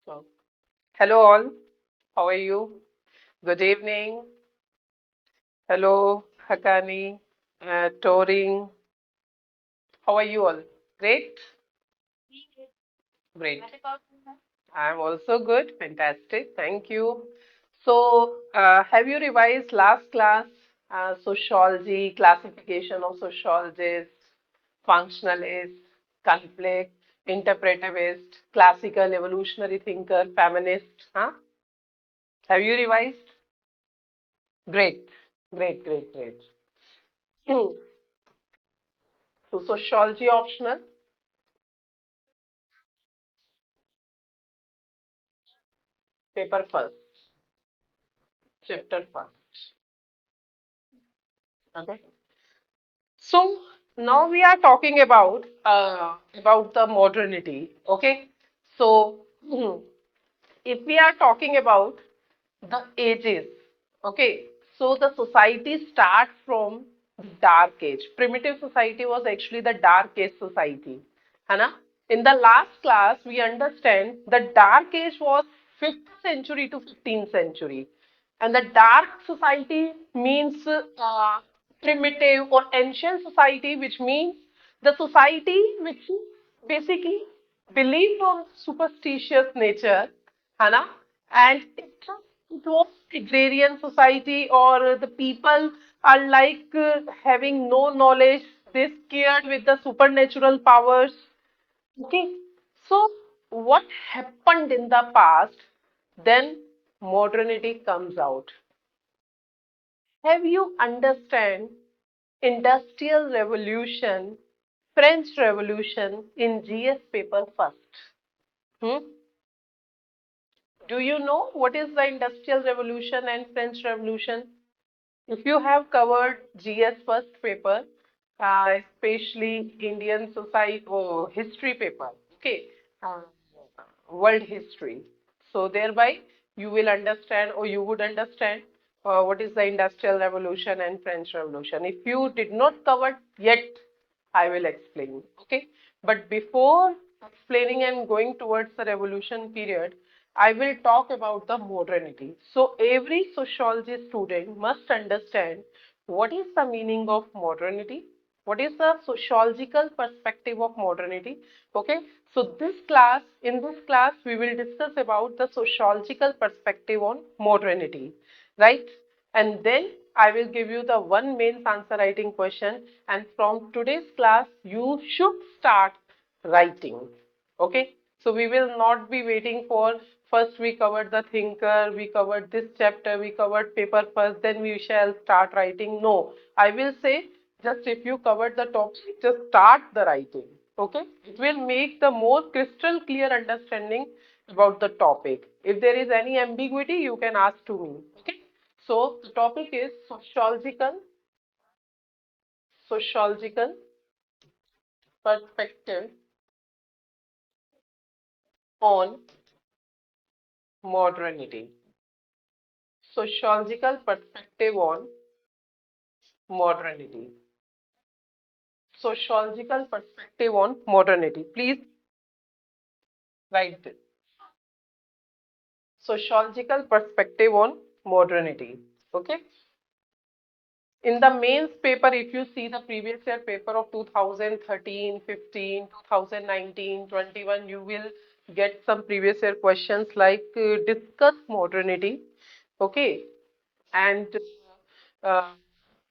So, hello all. How are you? Good evening. Hello, Hakani, Toring. How are you all? Great. Great. I'm also good. Fantastic. Thank you. So, have you revised last class? Sociology, classification of sociologists, functionalist, conflict, interpretivist, classical, evolutionary thinker, feminist. Huh? Have you revised? Great, great, great, great. Hmm. So sociology optional, paper first, chapter first. Okay. So now we are talking about the modernity. Okay. So if we are talking about the ages, okay. So the society starts from the dark age. Primitive society was actually the dark age society. Hana? In the last class, we understand the dark age was 5th century to 15th century. And the dark society means primitive or ancient society, which means the society which basically believed on superstitious nature, Hana? And it was agrarian society, or the people are like having no knowledge, they scared with the supernatural powers. Okay, so what happened in the past? Then modernity comes out. Have you understand Industrial Revolution, French Revolution in GS paper first? Hmm? Do you know what is the Industrial Revolution and French Revolution? If you have covered GS first paper, especially Indian society or history paper, okay, uh, world history. So thereby you will understand, or you would understand what is the Industrial Revolution and French Revolution. If you did not cover yet, I will explain. Okay, but before explaining and going towards the revolution period, I will talk about the modernity. So every sociology student must understand what is the meaning of modernity, what is the sociological perspective of modernity. Okay, so in this class, we will discuss about the sociological perspective on modernity, right? And then I will give you the one main answer writing question. And from today's class, you should start writing. Okay, so we will not be waiting for first we covered the thinker, we covered this chapter, we covered paper first, then we shall start writing. No, I will say just if you covered the topic, just start the writing. Okay, it will make the more crystal clear understanding about the topic. If there is any ambiguity, you can ask to me. Okay, so the topic is sociological perspective on modernity. Sociological perspective on modernity. Sociological perspective on modernity. Please write this. Sociological perspective on modernity. Okay. In the mains paper, if you see the previous year paper of 2013, 15, 2019, 21, you will get some previous year questions like discuss modernity. Okay. And uh,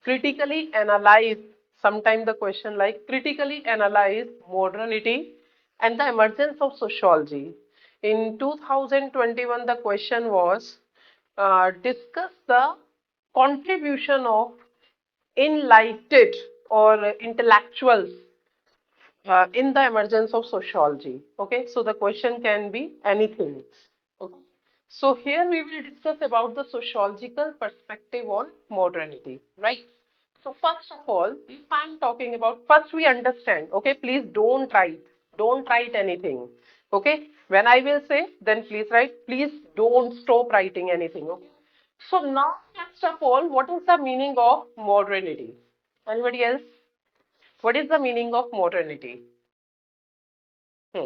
critically analyze, sometimes the question like critically analyze modernity and the emergence of sociology. In 2021, the question was discuss the contribution of enlightened or intellectuals in the emergence of sociology. Okay, so the question can be anything. Okay. So here we will discuss about the sociological perspective on modernity, right? So first of all, if I'm talking about, first we understand, okay, please don't write anything, okay? When I will say, then please write, please don't stop writing anything, okay? So now, first of all, what is the meaning of modernity? Anybody else? What is the meaning of modernity? Hmm.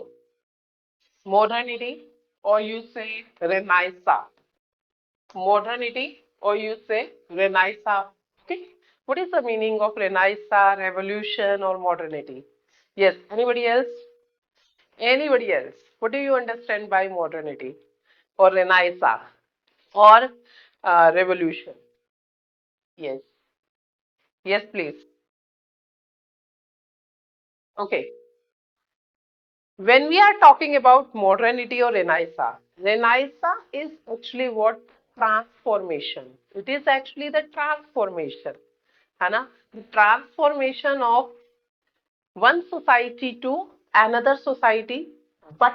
Modernity. or you say Renaissance. Modernity, or you say Renaissance. Okay. What is the meaning of Renaissance, revolution, or modernity? Yes. Anybody else? Anybody else? What do you understand by modernity or Renaissance or revolution? Yes. Yes, please. Okay. When we are talking about modernity or Renaissance is actually what? Transformation. It is actually the transformation. है ना? The transformation of one society to another society, but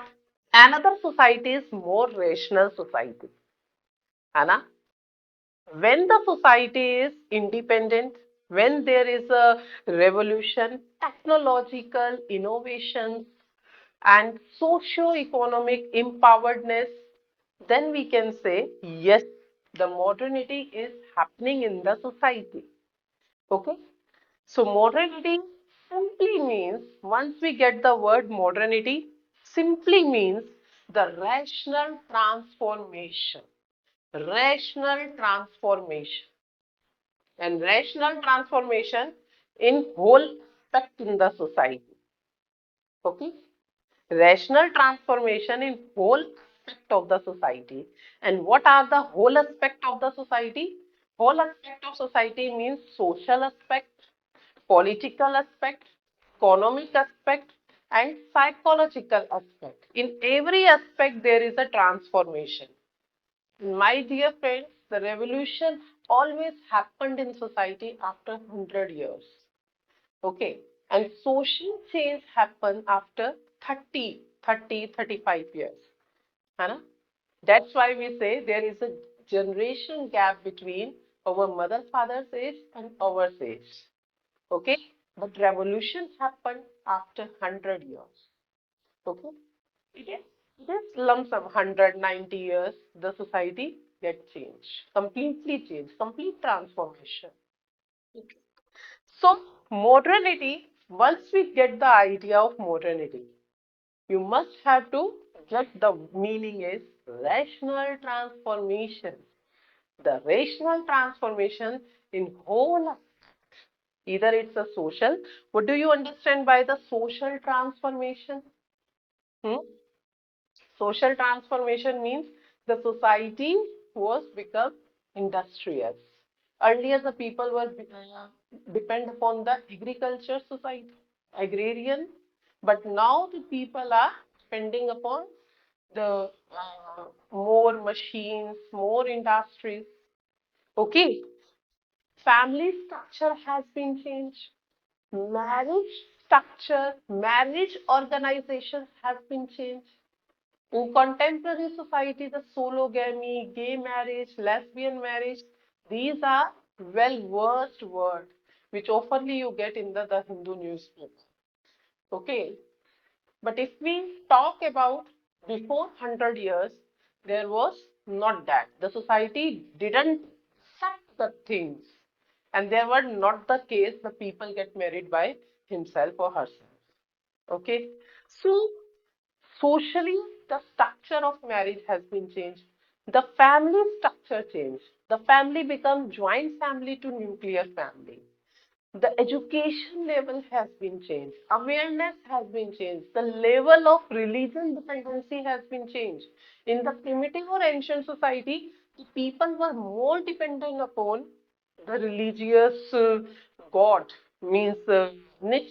another society is more rational society. है ना? When the society is independent, when there is a revolution, technological innovations, and socio-economic empoweredness, then we can say, yes, the modernity is happening in the society. Okay? So modernity simply means, once we get the word modernity, simply means the rational transformation. Rational transformation. And rational transformation in whole aspect in the society. Okay? Rational transformation in whole aspect of the society. And what are the whole aspect of the society? Whole aspect of society means social aspect, political aspect, economic aspect, and psychological aspect. In every aspect, there is a transformation. My dear friends, the revolution always happened in society after 100 years. Okay. And social change happen after 35 years. है ना? That's why we say there is a generation gap between our mother father's age and our age. Okay? But revolution happened after 100 years. Okay? It is, it is lump sum 190 years, the society get changed. Completely changed. Complete transformation. Okay. So, modernity, once we get the idea of modernity, you must have to get the meaning is rational transformation. The rational transformation in whole, either it's a social. What do you understand by the social transformation? Hmm? Social transformation means the society was become industrious. Earlier, the people were depend upon the agriculture society, agrarian, but now the people are depending upon the more machines, more industries. Okay, family structure has been changed. Marriage structure, marriage organizations has been changed. In contemporary society, the sologamy, gay marriage, lesbian marriage, these are well-versed words which oftenly you get in the Hindu newspaper. Okay. But if we talk about before 100 years, there was not that. The society didn't set the things. And there were not the case the people get married by himself or herself. Okay. So socially, the structure of marriage has been changed. The family structure changed. The family becomes joint family to nuclear family. The education level has been changed. Awareness has been changed. The level of religion dependency has been changed. In the primitive or ancient society, the people were more dependent upon the religious god, means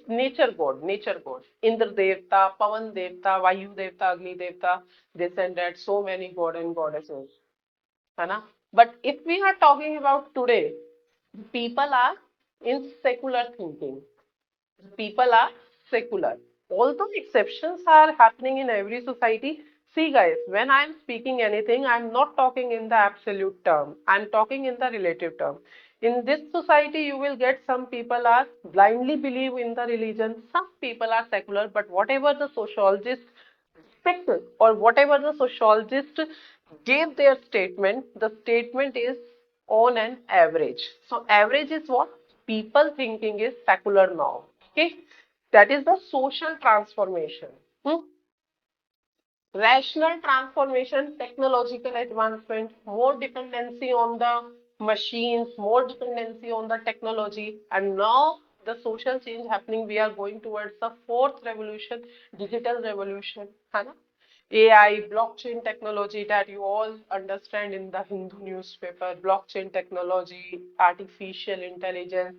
nature god. Indra Devta, Pavan Devta, Vayu Devta, Agni Devta, this and that, so many god and goddesses. है ना? But if we are talking about today, people are in secular thinking. People are secular. Although exceptions are happening in every society, see guys, when I am speaking anything, I am not talking in the absolute term. I am talking in the relative term. In this society, you will get some people are blindly believe in the religion. Some people are secular, but whatever the sociologist picked or whatever the sociologist gave their statement, the statement is on an average. So average is what people thinking is secular now. Okay, that is the social transformation. Hmm? Rational transformation, technological advancement, more dependency on the machines, more dependency on the technology, and now the social change happening. We are going towards the fourth revolution, digital revolution. है ना? AI, blockchain technology that you all understand in the Hindu newspaper, blockchain technology, artificial intelligence.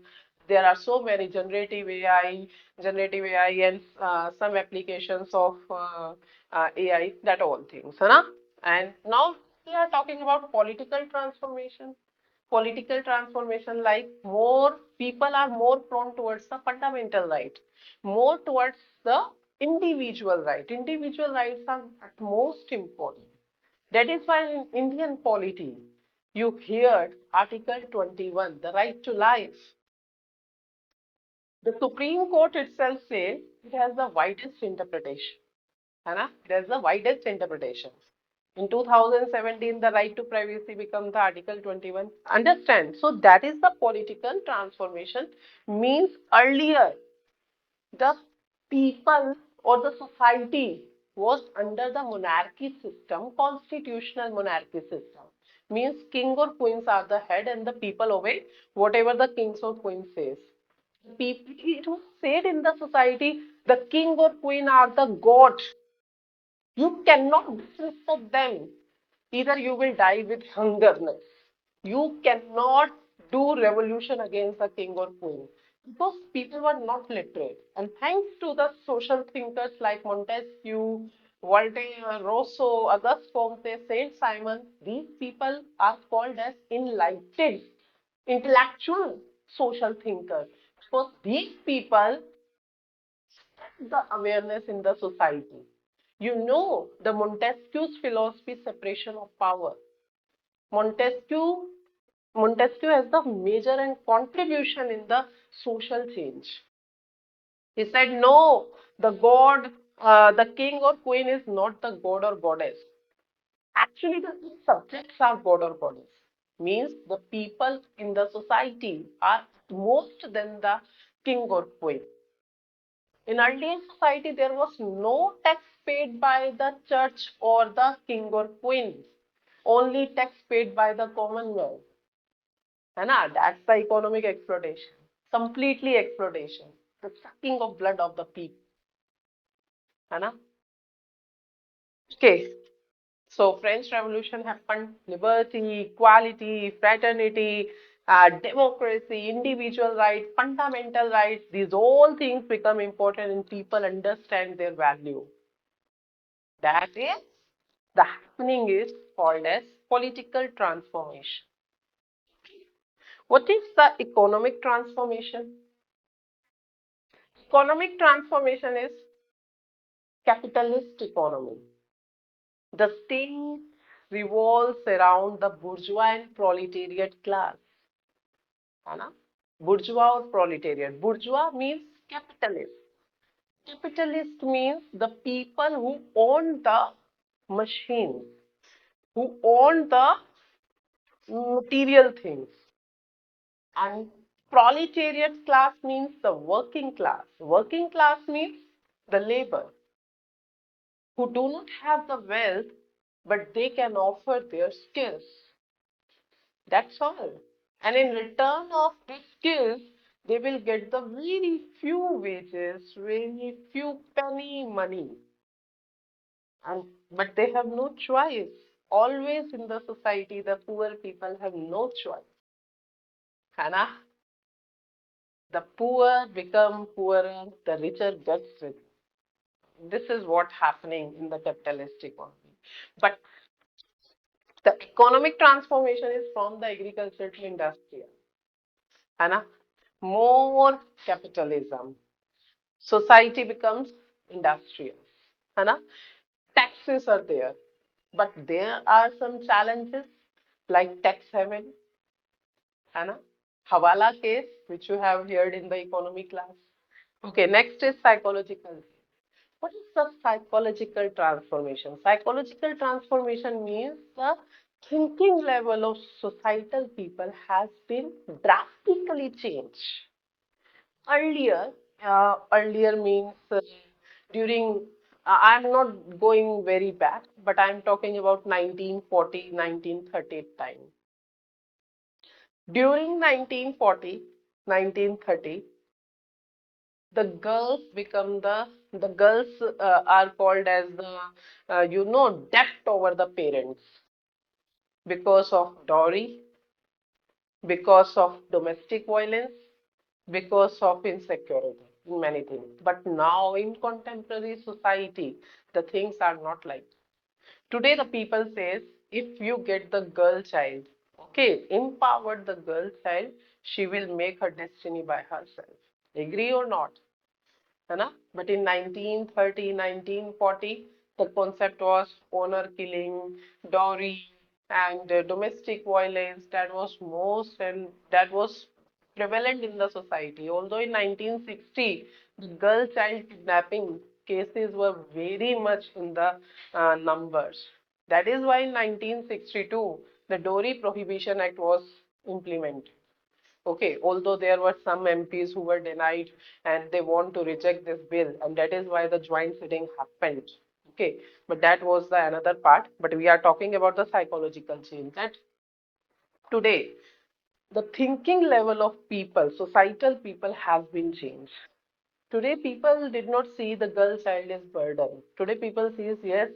There are so many generative AI, and some applications of AI, that all things, है ना? And now we are talking about political transformation. Political transformation, like more people are more prone towards the fundamental right, more towards the individual right. Individual rights are at most important. That is why in Indian polity, you heard Article 21, the right to life. The Supreme Court itself says it has the widest interpretation. है ना? There's the widest interpretation. In 2017, the right to privacy becomes the Article 21. Understand? So that is the political transformation. Means earlier, the people or the society was under the monarchy system, constitutional monarchy system. Means king or queens are the head and the people obey whatever the kings or queens says. People, it was said in the society, the king or queen are the god. You cannot disrespect them. Either you will die with hungerness. You cannot do revolution against the king or queen because people were not literate. And thanks to the social thinkers like Montesquieu, Voltaire, Rousseau, Auguste Comte, Saint Simon, these people are called as enlightened, intellectual social thinkers. Because these people the awareness in the society. You know the Montesquieu's philosophy separation of power. Montesquieu Montesquieu has the major and contribution in the social change. He said no, the king or queen is not the god or goddess. Actually, the subjects are god or goddess. Means the people in the society are most than the king or queen. In earlier society, there was no tax paid by the church or the king or queen, only tax paid by the commonwealth. है ना? That's the economic exploitation, completely exploitation, the sucking of blood of the people. है ना? Okay, so French Revolution happened, liberty, equality, fraternity, democracy, individual rights, fundamental rights, these all things become important and people understand their value. That is, the happening is called as political transformation. What is the economic transformation? Economic transformation is capitalist economy. The state revolves around the bourgeois and proletariat class. है ना? Bourgeois or proletariat. Bourgeois means capitalist. Capitalist means the people who own the machines, who own the material things. And proletariat class means the working class. Working class means the labor who do not have the wealth, but they can offer their skills. That's all. And in return of these skills, they will get the very few wages, very few penny money. And but they have no choice. Always in the society, the poor people have no choice. है ना? The poor become poorer, the richer gets richer. This is what happening in the capitalist economy. But the economic transformation is from the agriculture to industrial. है ना? More capitalism. Society becomes industrial. है ना? Taxes are there. But there are some challenges like tax haven. है ना? Hawala case, which you have heard in the economy class. Okay, next is psychological. What is the psychological transformation? Psychological transformation means the thinking level of societal people has been drastically changed. Earlier, earlier means during I'm not going very back, but I'm talking about 1940, 1930 time. During 1940, 1930, the girls become the girls are called as the debt over the parents because of dowry, because of domestic violence, because of insecurity in many things. But now in contemporary society, the things are not like today. The people says if you get the girl child, okay, empower the girl child, she will make her destiny by herself. Agree or not? है ना? But in 1930, 1940, the concept was honor killing, dowry, and domestic violence. That was most and that was prevalent in the society. Although in 1960, the girl child kidnapping cases were very much in the numbers. That is why in 1962, the Dowry Prohibition Act was implemented. Okay, although there were some MPs who were denied and they want to reject this bill, and that is why the joint sitting happened. Okay, but that was the another part. But we are talking about the psychological change that today the thinking level of people, societal people, has been changed. Today, people did not see the girl child as burden. Today, people sees yes,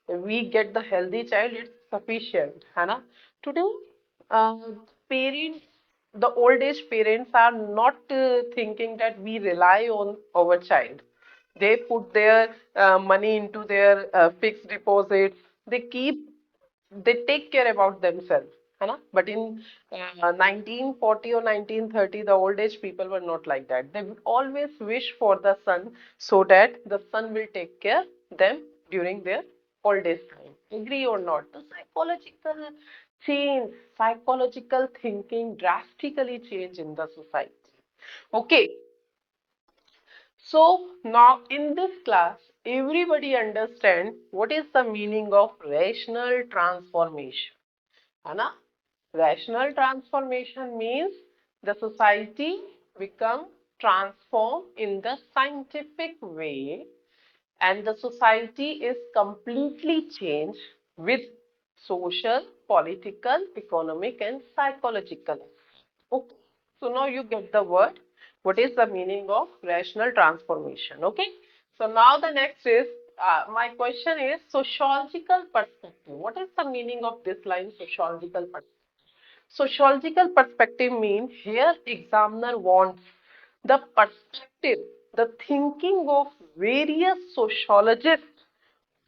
we get the healthy child, it's sufficient. है ना? Today, uh, parents, the old age parents are not thinking that we rely on our child. They put their money into their fixed deposits. They keep they take care about themselves, है ना? But in 1940 or 1930, the old age people were not like that. They always wish for the son so that the son will take care them during their old age time. Agree or not? The psychological change, psychological thinking drastically change in the society. Okay, so now in this class, everybody understand what is the meaning of rational transformation. है ना? Rational transformation means the society become transformed in the scientific way and the society is completely changed with social, political, economic and psychological. Okay. So now you get the word. What is the meaning of rational transformation? Okay. So now the next is my question is sociological perspective. What is the meaning of this line sociological perspective? Sociological perspective means here examiner wants the perspective, the thinking of various sociologists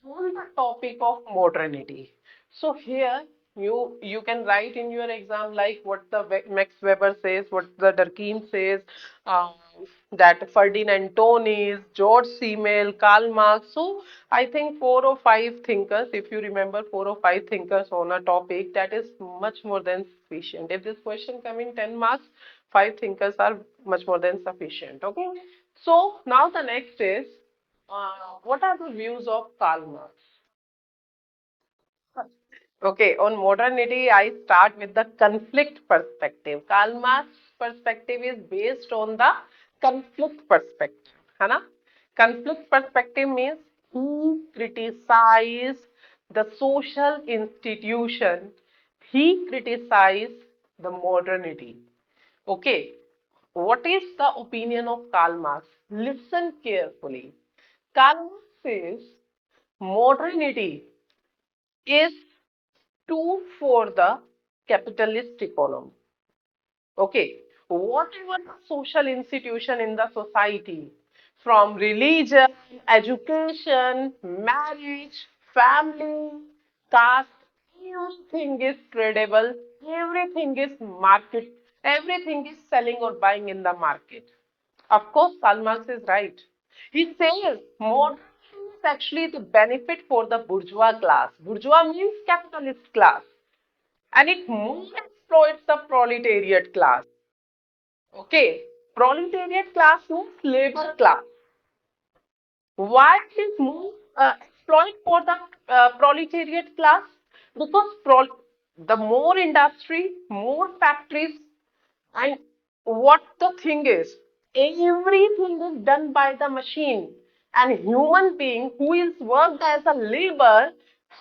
on the topic of modernity. So here you can write in your exam like what the Max Weber says, what the Durkheim says, um, that Ferdinand Tonis, George Simmel, Karl Marx. So I think four or five thinkers, if you remember four or five thinkers on a topic, that is much more than sufficient. If this question come in 10 marks, five thinkers are much more than sufficient. Okay. So now the next is what are the views of Karl Marx? Okay, on modernity, I start with the conflict perspective. Karl Marx's perspective is based on the conflict perspective. है ना? Conflict perspective means he criticized the social institution. He criticized the modernity. Okay, what is the opinion of Karl Marx? Listen carefully. Karl Marx says modernity is too for the capitalist economy. Okay, whatever the social institution in the society, from religion, education, marriage, family, caste, everything is tradable, everything is market, everything is selling or buying in the market. Of course, Karl Marx is right. He says modernity is actually the benefit for the bourgeois class. Bourgeois means capitalist class and it more exploits the proletariat class. Okay, proletariat class means labor class. Why it is more exploit for the proletariat class? Because the more industry, more factories, and what the thing is, everything is done by the machine. And human being who is worked as a labor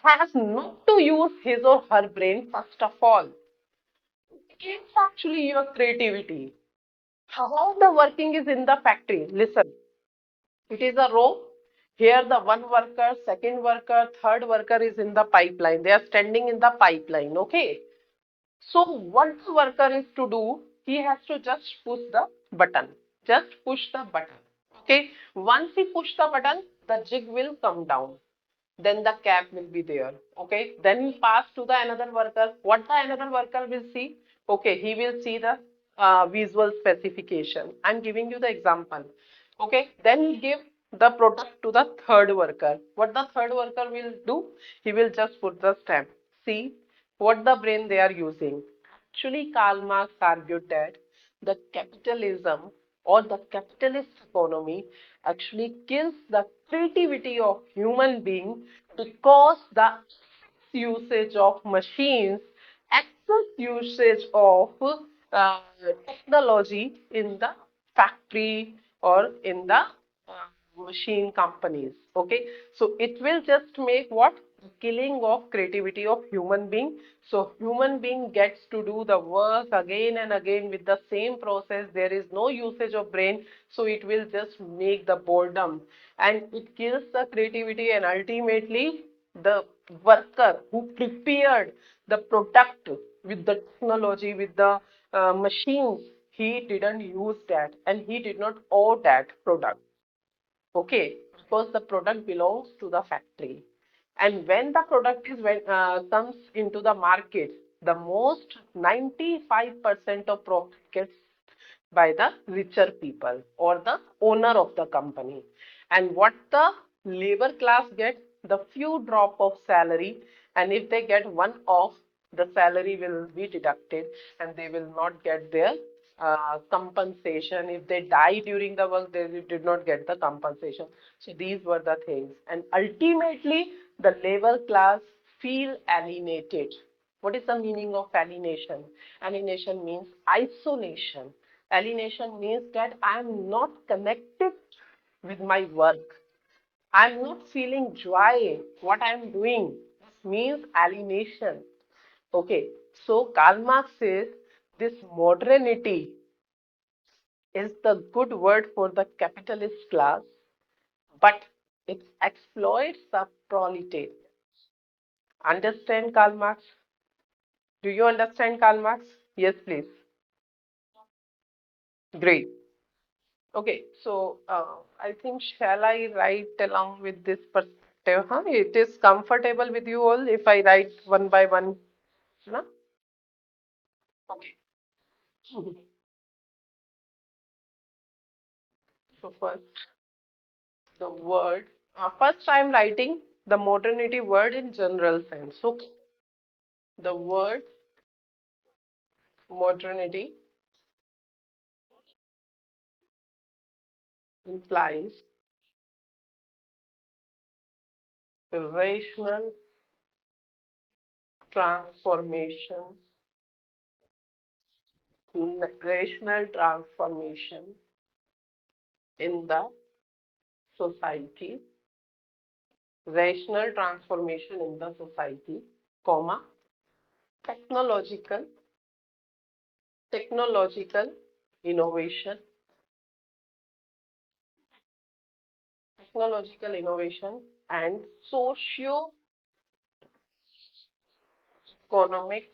has not to use his or her brain first of all. It's actually your creativity. How the working is in the factory. Listen, it is a row. Here the one worker, second worker, third worker is in the pipeline. They are standing in the pipeline. Okay. So what the worker is to do, he has to just push the button. Just push the button. Okay. Once he push the button, the jig will come down. Then the cap will be there. Okay. Then he pass to the another worker. What the another worker will see? Okay. He will see the visual specification. I'm giving you the example. Okay. Then he give the product to the third worker. What the third worker will do? He will just put the stamp. See what the brain they are using. Actually, Karl Marx argued that the capitalism or the capitalist economy actually kills the creativity of human being because the usage of machines, excess usage of technology in the factory or in the machine companies. Okay, so it will just make what? Killing of creativity of human being. So human being gets to do the work again and again with the same process. There is no usage of brain, so it will just make the boredom and it kills the creativity, and ultimately the worker who prepared the product with the technology, with the machines, he didn't use that and he did not owe that product. Okay, because the product belongs to the factory. And when the product is when comes into the market, the most 95% of profit gets by the richer people or the owner of the company. And what the labor class gets, the few drop of salary, and if they get one off, the salary will be deducted and they will not get their compensation. If they die during the work, they did not get the compensation. So these were the things. And ultimately, the labor class feel alienated. What is the meaning of alienation? Alienation means isolation. Alienation means that I am not connected with my work. I am not feeling joy what I am doing. This means alienation. Okay, so Karl Marx says this modernity is the good word for the capitalist class, but it exploits the proletariat. Understand Karl Marx? Do you understand Karl Marx? Yes, please. Great. Okay, so I think shall I write along with this perspective? Huh? It is comfortable with you all if I write one by one. No? Okay. So first, the word. First, I am writing the modernity word in general sense. So the word modernity implies rational transformation, rational transformation in the society, rational transformation in the society, comma, technological, technological innovation, technological innovation, and socio-economic,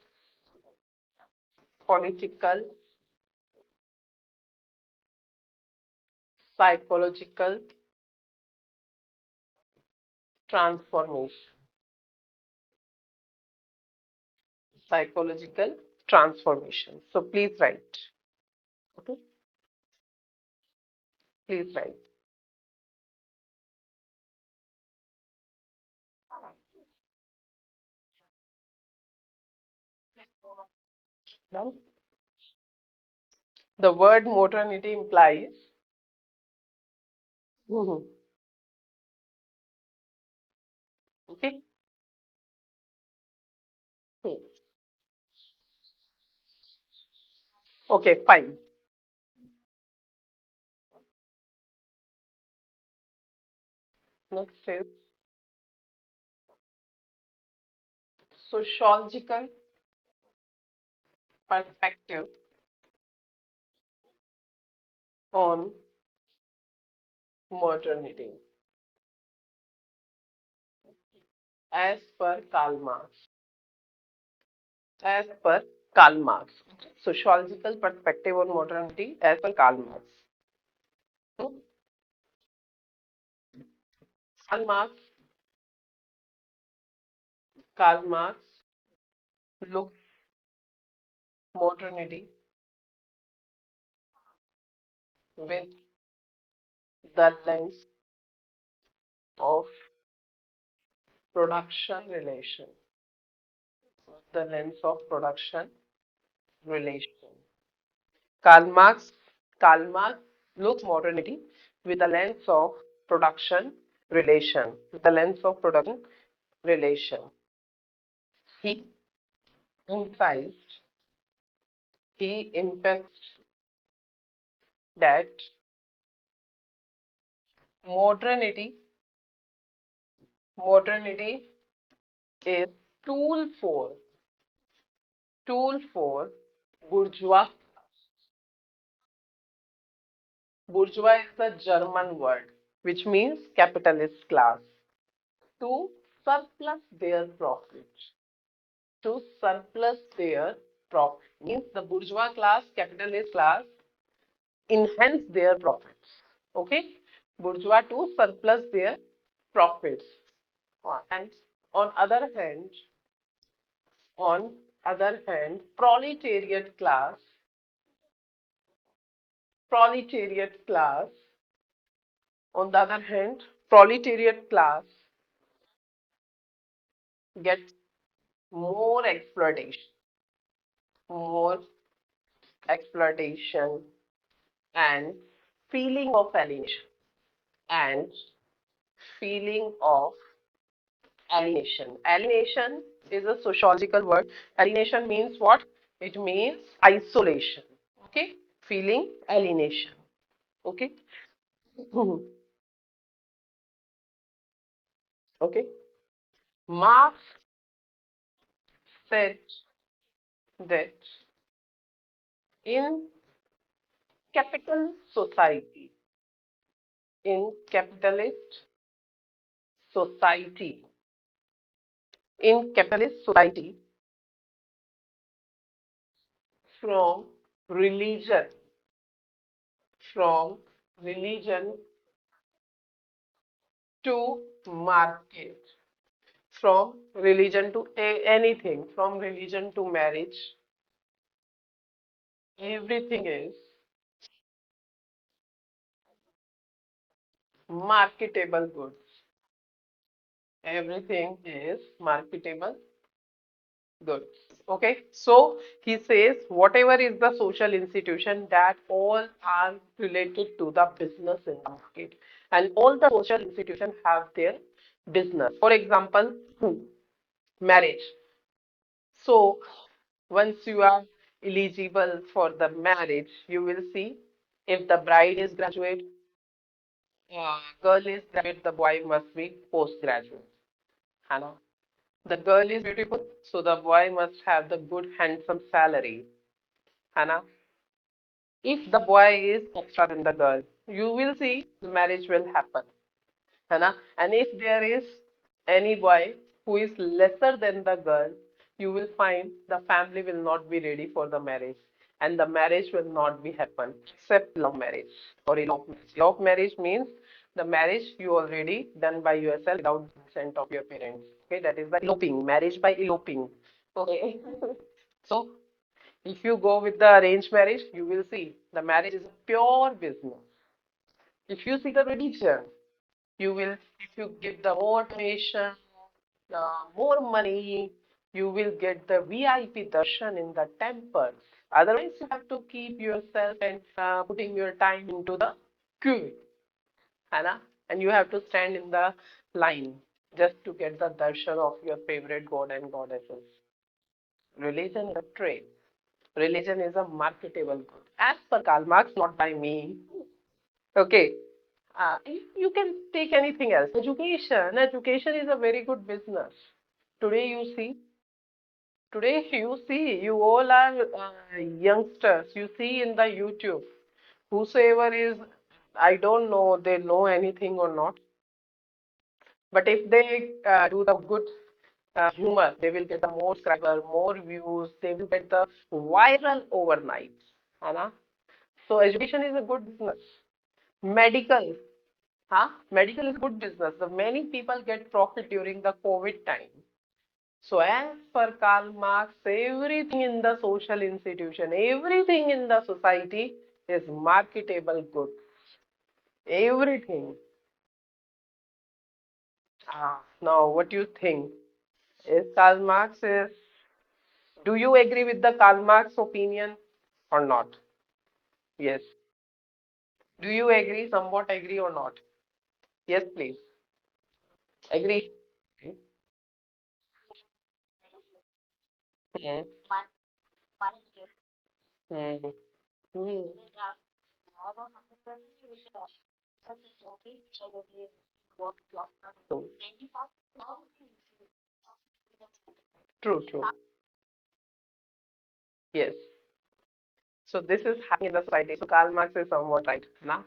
political, psychological transformation, psychological transformation. So please write. Okay, please write. Done. The word modernity implies. Mhm. Okay. Hmm. Okay, fine. Next is sociological perspective on modernity as per Karl Marx. As per Karl Marx. Sociological perspective on modernity as per Karl Marx. Hmm? Karl Marx, Karl Marx looks modernity with the lens of production relation. The lens of production relation. Karl Marx, Karl Marx looks modernity with the lens of production relation. With the lens of production relation. He emphasized, he emphasized that modernity, modernity is tool for, tool for bourgeois. Bourgeois is a German word which means capitalist class to surplus their profit. To surplus their profit means the bourgeois class, capitalist class enhance their profits. Okay, bourgeois to surplus their profits. And on on other hand, proletariat class, on the other hand, proletariat class gets more more exploitation and feeling of alienation and feeling of alienation. Alienation is a sociological word. Alienation means what? It means isolation. Okay? Feeling alienation. Okay? Okay? Marx said that in capital society, in capitalist society, in capitalist society, from religion, from religion to market, from religion to anything, from religion to marriage, everything is marketable goods. Everything is marketable goods. Okay, so he says whatever is the social institution that all are related to the business in the market, and all the social institutions have their business. For example, marriage. So once you are eligible for the marriage, you will see if the bride is graduate, girl is graduate, the boy must be postgraduate. Hannah. The girl is beautiful, so the boy must have the good, handsome salary. Hannah. If the boy is extra than the girl, you will see the marriage will happen. Hannah. And if there is any boy who is lesser than the girl, you will find the family will not be ready for the marriage, and the marriage will not be happen except love marriage or eloped marriage. Eloped marriage means the marriage you already done by yourself without consent of your parents. Okay, that is the eloping, marriage by eloping. Okay. So if you go with the arranged marriage, you will see the marriage is a pure business. If you see the religion, you will, if you give the more donation, more money, you will get the VIP darshan in the temple. Otherwise, you have to keep yourself and putting your time into the queue, Hannah, and you have to stand in the line just to get the darshan of your favorite god and goddesses. Religion is a trade. Religion is a marketable good. As per Karl Marx, not by me. Okay. You can take anything else. Education is a very good business. Today you see, you all are youngsters. You see in the YouTube, whosoever is, I don't know, they know anything or not. But if they do the good humor, they will get the more subscriber, more views. They will get the viral overnight. है ना? So education is a good business. Medical, medical is good business. The many people get profit during the COVID time. So as per Karl Marx, everything in the social institution, everything in the society is marketable good. Everything. Now, what do you think? Is Karl Marx is? Do you agree with the Karl Marx opinion or not? Yes. Do you agree? Somewhat agree or not? Yes, please. Agree. Hmm. Hmm. Hmm. True. True. True. Yes. So this is happening in the society. So Karl Marx is somewhat right. Now,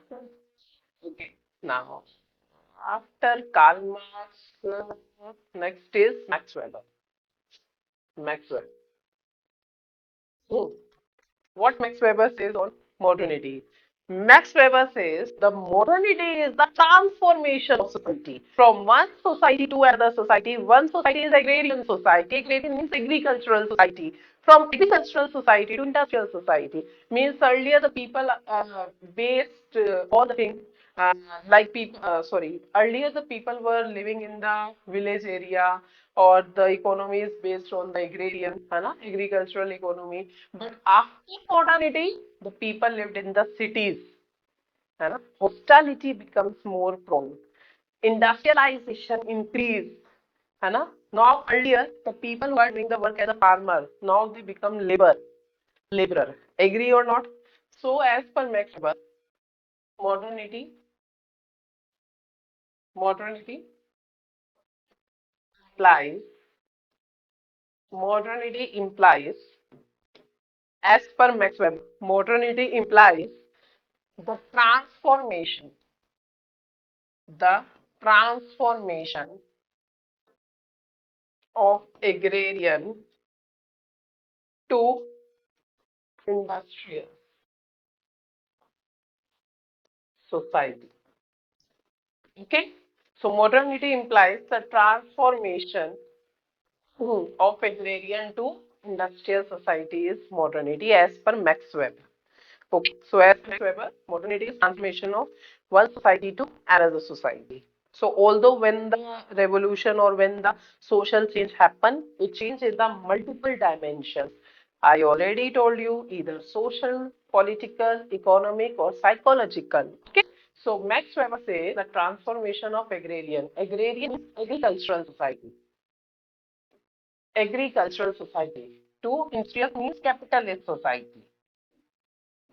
okay. Now, after Karl Marx, next is Max Weber. Maxwell. Hmm. What Max Weber says on modernity. Max Weber says the modernity is the transformation of society from one society to another society. One society is agrarian society. Agrarian means agricultural society. From agricultural society to industrial society means earlier the people based all the things like people. Sorry, earlier the people were living in the village area or the economy is based on the agrarian, है ना, agricultural economy. But after modernity, the people lived in the cities, है ना. Hostility becomes more prone. Industrialization increased, है ना. Now earlier the people who are doing the work as a farmer, now they become laborer. Agree or not? So as per Max Weber, modernity, modernity implies, modernity implies, as per Max Weber, modernity implies the transformation, the transformation of agrarian to industrial society. Okay? So modernity implies the transformation of agrarian to industrial society is modernity as per Max Weber. Okay, so as Max Weber, modernity is transformation of one society to another society. So although when the revolution or when the social change happen, it changed in the multiple dimensions. I already told you either social, political, economic or psychological. Okay. So Max Weber says the transformation of agrarian. Agrarian is agricultural society. Agricultural society. To industrial means capitalist society.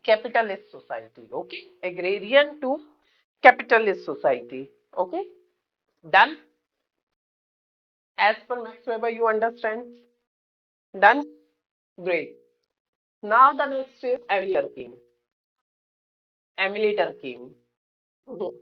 Capitalist society. Okay. Agrarian to capitalist society. Okay. Done. As per Max Weber, you understand? Done. Great. Now the next is Emily Durkheim. Emily Durkheim. Mhm.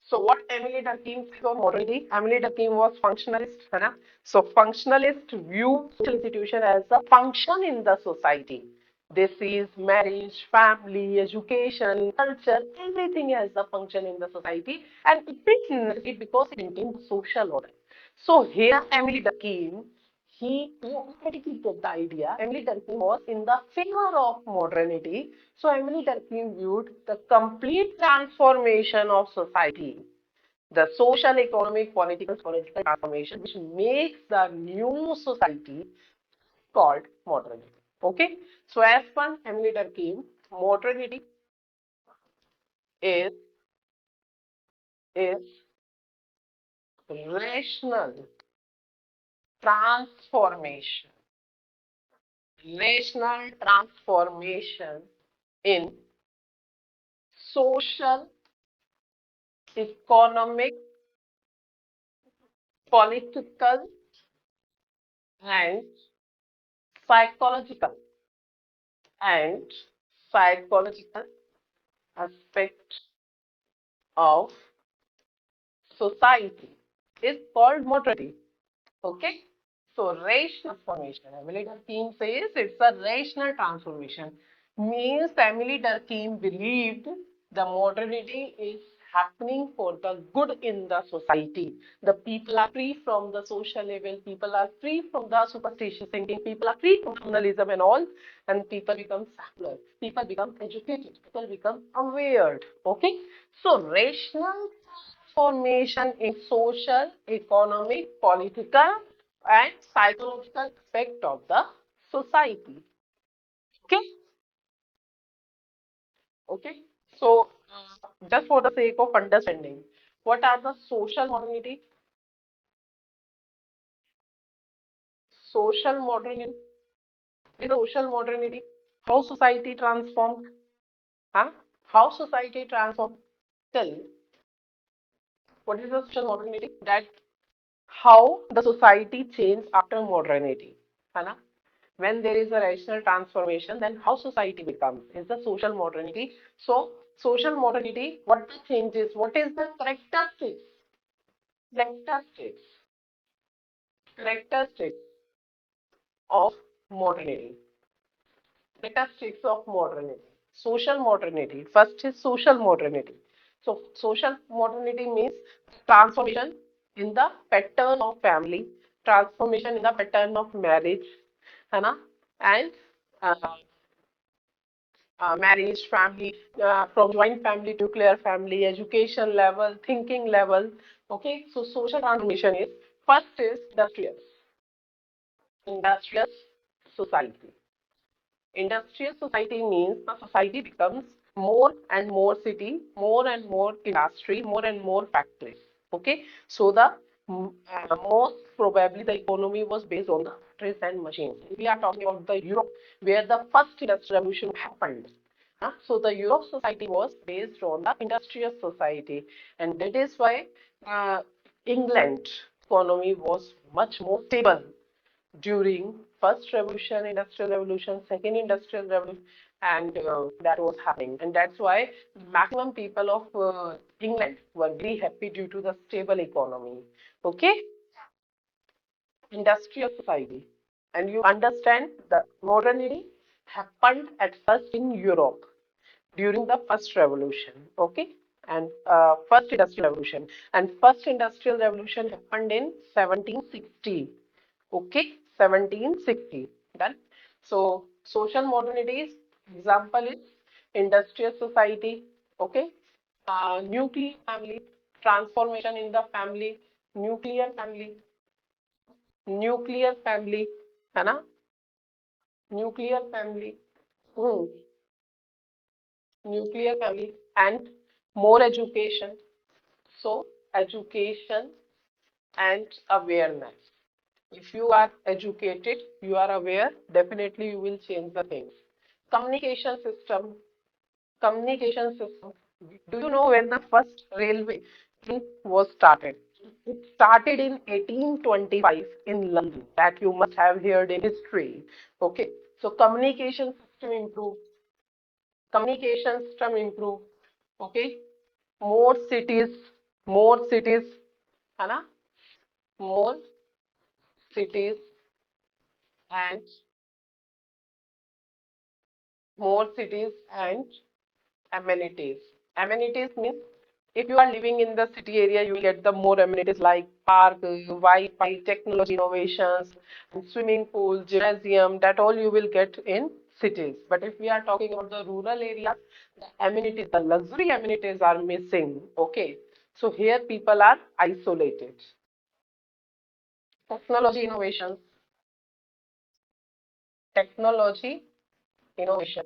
So what Emily Durkheim says on modernity? Emily Durkheim was functionalist, है ना? So functionalist view social institution as a function in the society. This is marriage, family, education, culture, everything as a function in the society, and it is necessary because it maintains social order. So here Emily Durkheim, he automatically get the idea. Emily Durkheim was in the favor of modernity. So Emily Durkheim viewed the complete transformation of society, the social, economic, political transformation, which makes the new society called modernity. Okay, so as per Emily Durkheim, modernity is is rational transformation, rational transformation in social economic, political, and psychological and psychological aspect of society is called modernity. Okay. So rational transformation. Emily Durkheim says it's a rational transformation. Means Emily Durkheim believed the modernity is happening for the good in the society. The people are free from the social level, people are free from the superstitious thinking, people are free from journalism and all, and people become secular, people become educated, people become aware. Okay. So rational formation in social, economic, political, and psychological aspect of the society. Okay, okay. So, just for the sake of understanding, what are the social modernity? Social modernity is social modernity. How society transformed? Huh? How society transformed? Tell what is the social modernity? That how the society changed after modernity. है ना? When there is a rational transformation, then how society becomes is the social modernity. So, social modernity, what the changes, what is the characteristics, characteristics of modernity, characteristics of modernity, social modernity. First is social modernity. So, social modernity means transformation in the pattern of family, transformation in the pattern of marriage, है ना? And marriage, family, from joint family to nuclear family, education level, thinking level. Okay, so social transformation is first is industrious society. Industrial society means the society becomes more and more city, more and more industry, more and more factories. Okay, so the most probably the economy was based on the factories and machines. We are talking about the Europe where the first industrial revolution happened. So the Europe society was based on the industrial society, and that is why England economy was much more stable during first revolution, industrial revolution, second industrial revolution, and that was happening. And that's why maximum people of England were very happy due to the stable economy. Okay, industrial society. And you understand the modernity happened at first in Europe during the first revolution. Okay, and first industrial revolution. And first industrial revolution happened in 1760. Okay, 1760. Done. So, social modernities, example is industrial society. Okay, nuclear family, transformation in the family, nuclear family, nuclear family, है ना? Nuclear family, hmm, nuclear family, and more education. So, education and awareness. If you are educated, you are aware, definitely you will change the things. Communication system, communication system. Do you know when the first railway was started? It started in 1825 in London. That you must have heard in history. Okay, so communication system improve. Okay, more cities, more cities, है ना? More cities and more cities and amenities. Amenities means if you are living in the city area, you will get the more amenities like park, Wi-Fi, technology innovations, and swimming pool, gymnasium. That all you will get in cities. But if we are talking about the rural area, the amenities, the luxury amenities are missing. Okay, so here people are isolated. Technology innovations, technology innovation.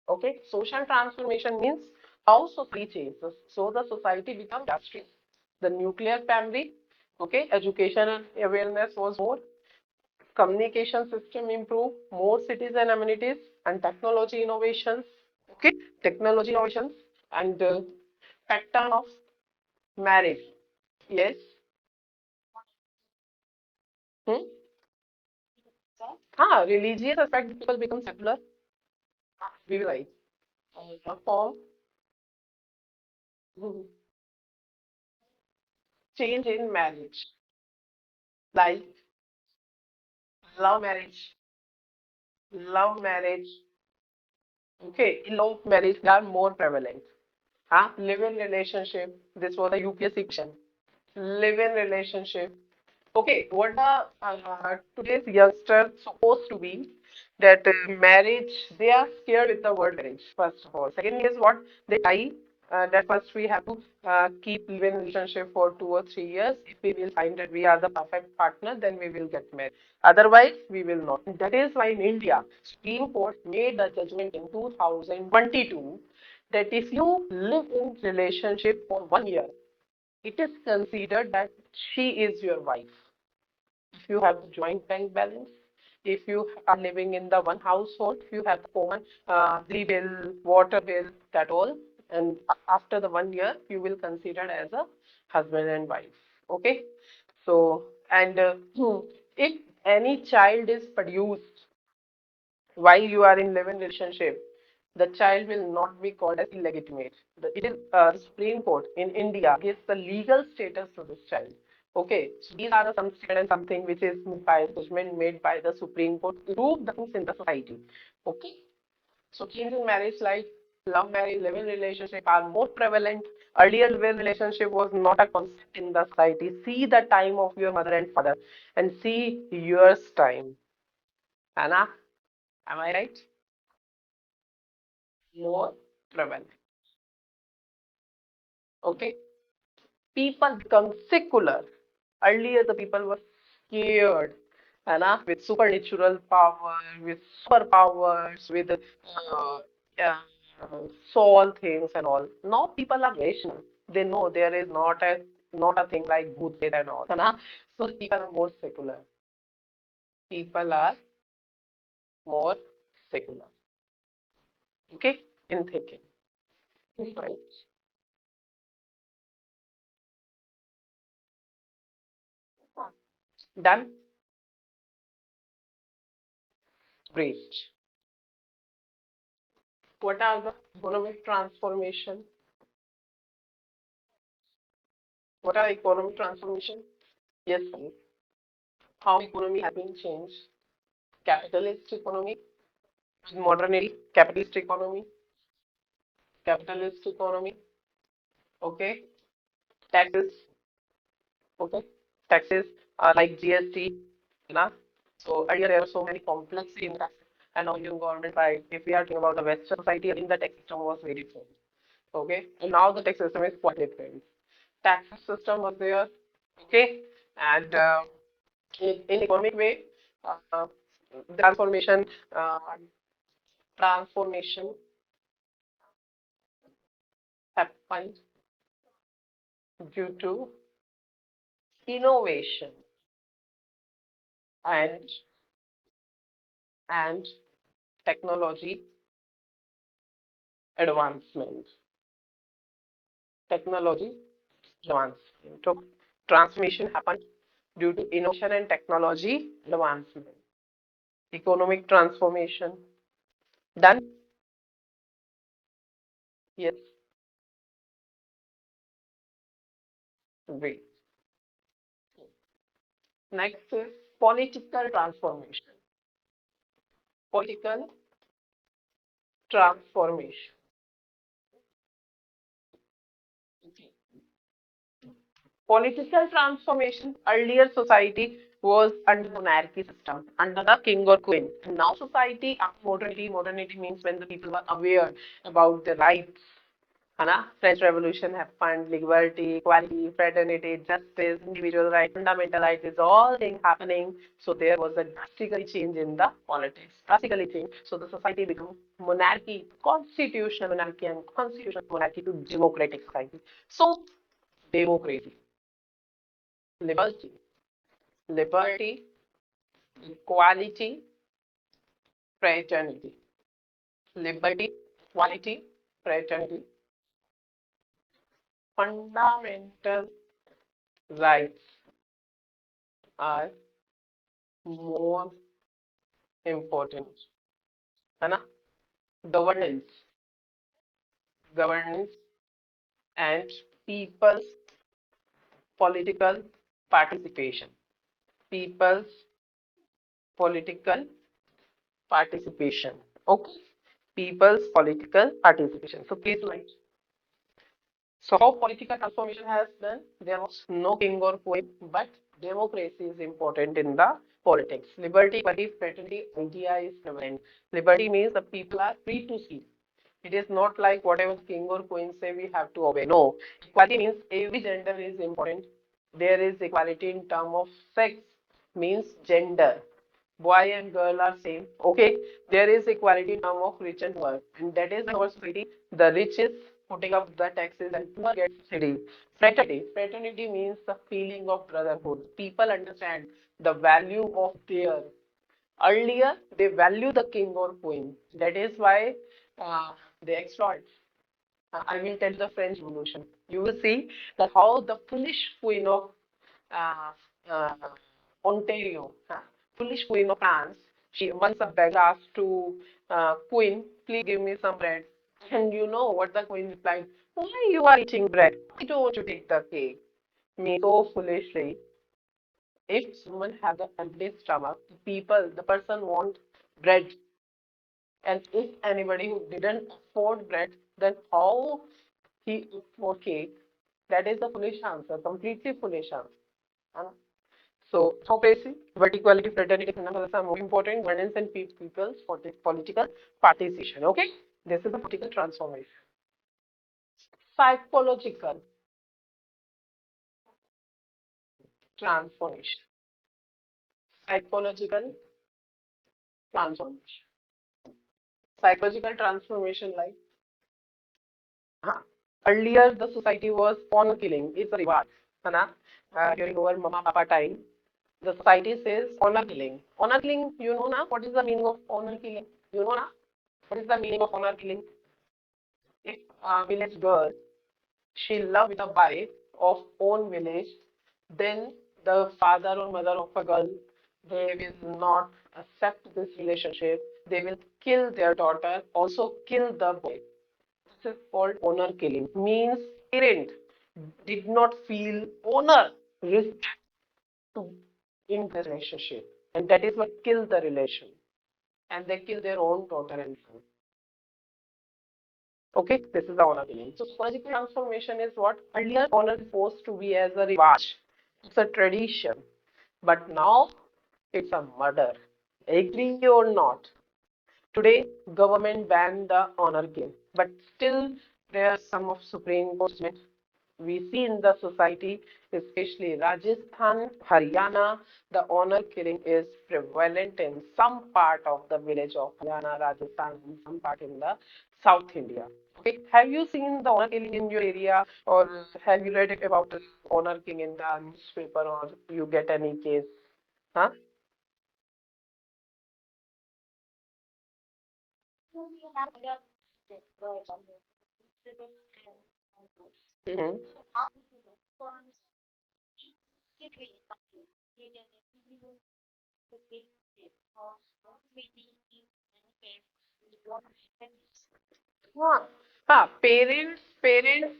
Okay, social transformation means how society changes. So the society becomes industrial. The nuclear family, okay, education and awareness was more, communication system improved, more cities and amenities, and technology innovations. Okay, technology innovations and pattern of marriage. Yes. Hmm? Religious aspect people become secular. We will write. Form. Hmm. Change in marriage. Like love marriage. Love marriage. Okay, eloped marriage, they are more prevalent. Live-in relationship. This was a UPSC question. Live-in relationship. Okay, what the today's youngster supposed to be that marriage, they are scared with the word marriage, first of all. Second is what they tie that first we have to keep live-in relationship for 2 or 3 years. If we will find that we are the perfect partner, then we will get married. Otherwise, we will not. That is why in India, Supreme Court made the judgment in 2022 that if you live in relationship for 1 year, it is considered that she is your wife. If you have joint bank balance, if you are living in the one household, if you have common bill, water bill, that all, and after the 1 year, you will consider as a husband and wife. Okay, so and if any child is produced while you are in live-in relationship, the child will not be called as illegitimate. It is Supreme Court in India gives the legal status to this child. Okay, so these are the some statement and something which is by judgment made by the Supreme Court to prove the things in the society. Okay, so change in marriage life, love marriage, live-in relationship are more prevalent. Earlier, live-in relationship was not a concept in the society. See the time of your mother and father, and see yours time. Anna, am I right? More prevalent. Okay, people become secular. Earlier, the people were scared, and with supernatural power, with superpowers, with uh, soul things and all. Now people are rational. They know there is not a thing like bhoot pret and all. So people are more secular. People are more secular. Okay, in thinking. Right. Done. Great. What are the economic transformation? What are economic transformation? Yes, please. How economy has been changed? Capitalist economy, modernity, capitalist economy. Okay, taxes. Okay, taxes are like GST. Na? So earlier there were so many complex in tax and now Indian government, right? If we are talking about the Western society, I think the tax system was very different. Okay, and now the tax system is quite different. Tax system was there. Okay, and in economic way, uh, transformation, uh, transformation happened due to innovation and and technology advancement. Technology advancement. So transformation happened due to innovation and technology advancement. Economic transformation. Done? Yes. Great. Next is political transformation. Political transformation. Political transformation. Earlier society was under monarchy system, under the king or queen. Now society, modernity, modernity means when the people were aware about the rights. French Revolution happened, liberty, equality, fraternity, justice, individual rights, fundamental rights, is all things happening. So there was a drastically change in the politics, drastically change. So the society became monarchy, constitutional monarchy, and constitutional monarchy to democratic society. So democracy, liberty, liberty, equality, fraternity, liberty, equality, fraternity. fundamental rights are more important, है ना? Governance, governance and people's political participation. People's political participation. Okay. People's political participation. So please like. So how political transformation has done? There was no king or queen, but democracy is important in the politics. Liberty, equality, fraternity, idea is prevalent. Liberty means the people are free to speak. It is not like whatever king or queen say we have to obey. No. Equality means every gender is important. There is equality in term of sex, means gender. Boy and girl are same. Okay. There is equality in term of rich and poor. And that is our society. The rich is putting up the taxes and poor gets subsidy. Fraternity. Fraternity means the feeling of brotherhood. People understand the value of their. Earlier, they value the king or queen. That is why they exploit. I will tell the French Revolution. You will see that how the foolish queen of uh, uh, Ontario, foolish queen of France, she once a beggar asked to queen, please give me some bread. And you know what the queen replied? Why you are eating bread? Why don't you take the cake? Me so foolishly. If someone has an empty stomach, the person want bread. And if anybody who didn't afford bread, then how he afford cake? That is a foolish answer, completely foolish answer. Huh? So, democracy, verticality, fraternity, and others are more important. Governance and people's political participation. Okay, this is the political transformation. Psychological transformation. Psychological transformation. Psychological transformation, like huh. Earlier the society was honor killing is a reward. है ना? During our mama papa time, the society says honor killing. Honor killing, you know na? What is the meaning of honor killing? You know na? What is the meaning of honor killing? If a village girl she love with a wife of own village, then the father or mother of a girl they will not accept this relationship. They will kill their daughter, also kill the boy. This is called honor killing. Means parent did not feel honor, respect to in the relationship, and that is what killed the relation. And they kill their own daughter and son. Okay, this is the honor killing. So psychological transformation is what earlier honor is supposed to be as a reward. It's a tradition, but now it's a murder. Agree or not? Today, government banned the honor killing, but still there are some of Supreme Court judgment we see in the society, especially Rajasthan, Haryana, the honor killing is prevalent in some part of the village of Haryana, Rajasthan, and some part in the South India. Okay, have you seen the honor killing in your area, or have you read about the honor killing in the newspaper, or you get any case? Huh? Mhm. Huh. Parents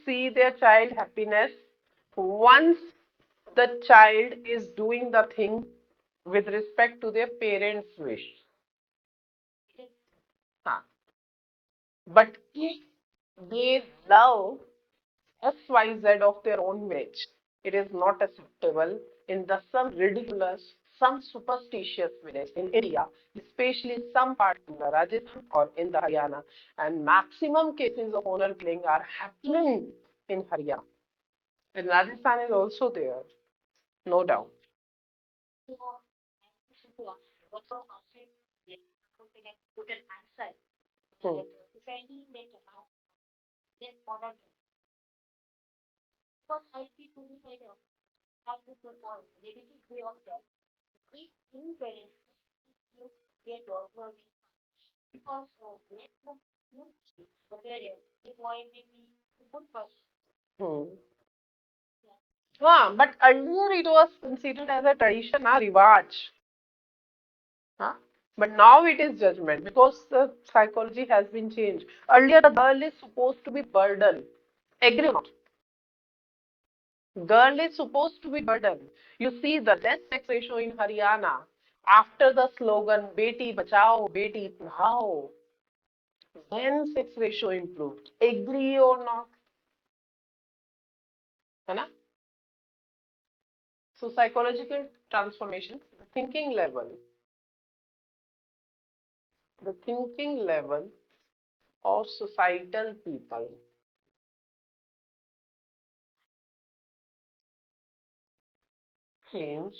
see their child happiness once the child is doing the thing with respect to their parents' wish. Huh. But if they love XYZ of their own village, it is not acceptable in the some ridiculous, some superstitious village in India, especially some part in the Rajasthan or in the Haryana. And maximum cases of honor killing are happening in Haryana. And Rajasthan is also there, no doubt. Hmm. Hmm. But earlier it was considered as a tradition, rivaj. Huh? But now it is judgment because the psychology has been changed. Earlier, the girl is supposed to be burden. Agree or not? Girl is supposed to be burden. You see the less sex ratio in Haryana after the slogan "Beti Bachao, Beti Padhao." Then sex ratio improved. Agree or not? है ना? So psychological transformation, the thinking level of societal people change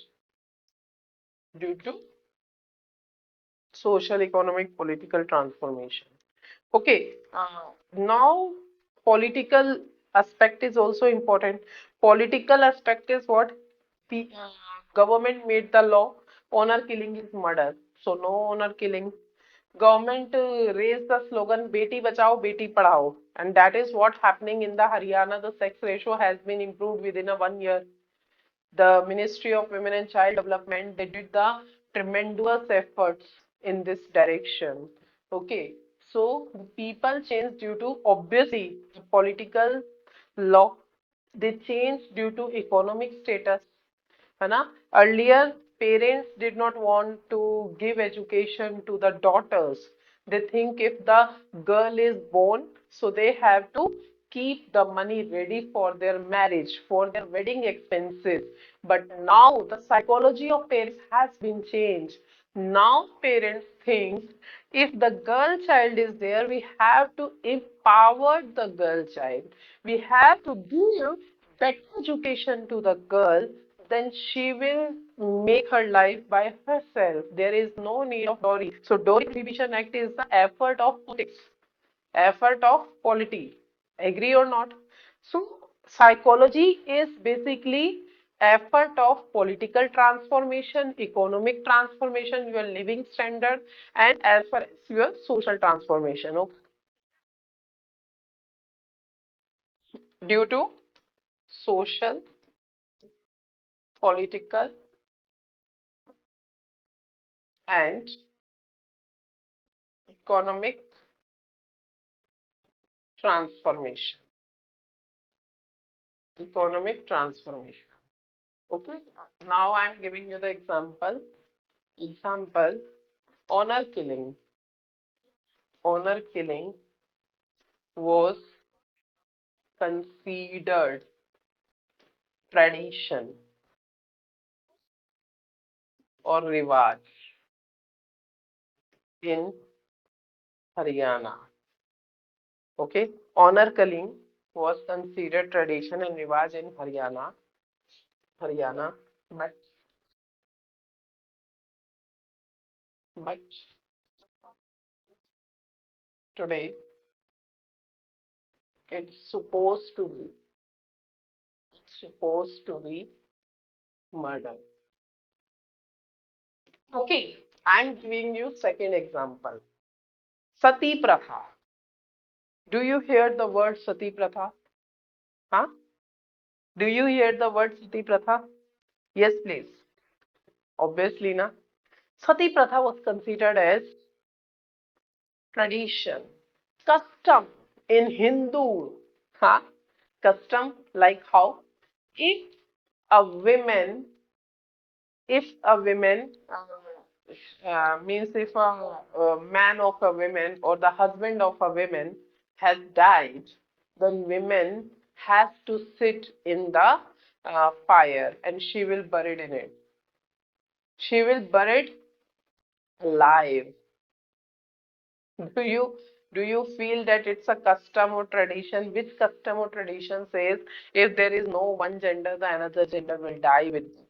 due to social, economic, political transformation. Okay, now political aspect is also important. Political aspect is what? The government made the law, honor killing is murder. So no honor killing. Government raised the slogan Beti Bachao, Beti Padhao. And that is what happening in the Haryana. The sex ratio has been improved within a 1 year. The Ministry of Women and Child Development, they did the tremendous efforts in this direction. Okay, so the people changed due to obviously the political law. They changed due to economic status. है ना? Earlier, parents did not want to give education to the daughters. They think if the girl is born, so they have to keep the money ready for their marriage, for their wedding expenses. But now the psychology of parents has been changed. Now parents think if the girl child is there, we have to empower the girl child. We have to give better education to the girl, then she will make her life by herself. There is no need of dowry. So Dowry Prohibition Act is the effort of politics, effort of polity. Agree or not? So psychology is basically effort of political transformation, economic transformation, your living standard, and as far as your social transformation. Okay? Due to social, political, and economic transformation. Economic transformation. Okay. Now I'm giving you the example. Example, honor killing. Honor killing was considered tradition or rivaj in Haryana. Okay. Honor killing was considered tradition and rivaj in Haryana. But but today it's supposed to be murder. Okay. I'm giving you second example. Sati Pratha. Do you hear the word Sati Pratha? Huh? Do you hear the word Sati Pratha? Yes, please. Obviously, na. Sati Pratha was considered as tradition, custom in Hindu. Huh? Custom like how? If a woman, if a woman means if a man of a woman or the husband of a woman has died, then women has to sit in the fire and she will buried in it. She will buried alive. Do you feel that it's a custom or tradition? Which custom or tradition says if there is no one gender, the another gender will die with them?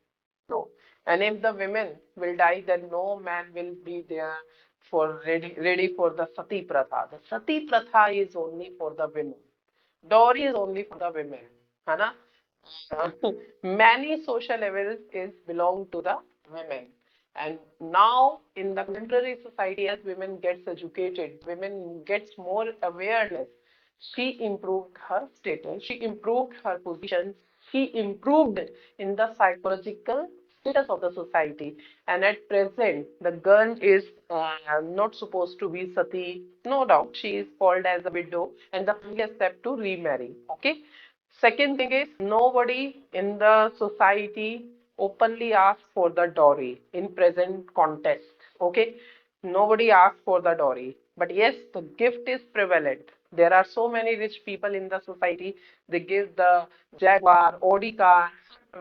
No. And if the women will die, then no man will be there for ready for the sati pratha. The sati pratha is only for the women. Dowry is only for the women. है ना? Many social levels is belong to the women. And now in the contemporary society, as women gets educated, women gets more awareness. She improved her status, she improved her position, she improved in the psychological status of the society. And at present, the girl is not supposed to be sati. No doubt, she is called as a widow, and the family step to remarry. Okay. Second thing is nobody in the society openly asks for the dowry in present context. Okay, nobody asks for the dowry, but yes, the gift is prevalent. There are so many rich people in the society. They give the Jaguar, Audi car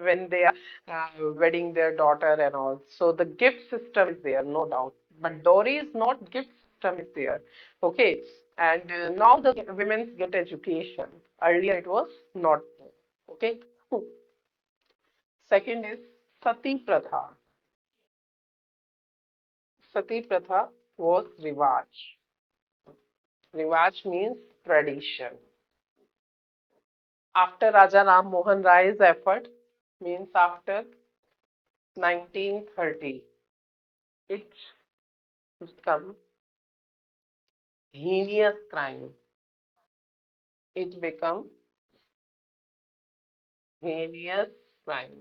when they are wedding their daughter and all. So the gift system is there, no doubt. But dowry is not, gift system is there. Okay, and now the women get education. Earlier it was not there. Okay. Second is Sati Pratha. Sati Pratha was Rivaj. Rivaj means tradition. After Raja Ram Mohan Rai's effort, means after 1930, it became heinous crime. It became heinous crime.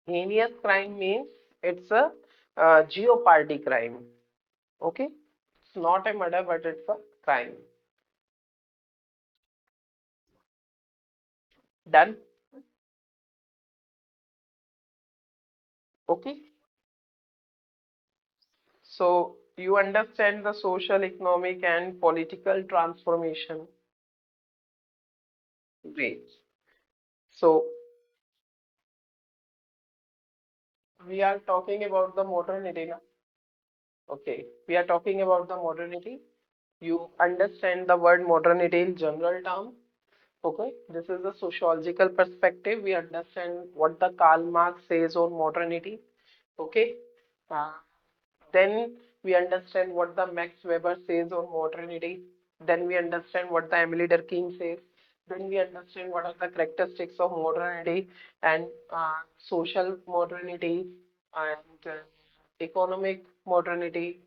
Heinous crime means it's a geoparty crime. Okay, it's not a murder, but it's a crime. Done. Okay. So you understand the social, economic, and political transformation. Great. So we are talking about the modernity now. Okay. We are talking about the modernity. You understand the word modernity in general term. Okay. This is the sociological perspective. We understand what the Karl Marx says on modernity. Okay. Uh, Then we understand what the Max Weber says on modernity. Then we understand what the Emily Durkheim says. Then we understand what are the characteristics of modernity and social modernity and economic modernity.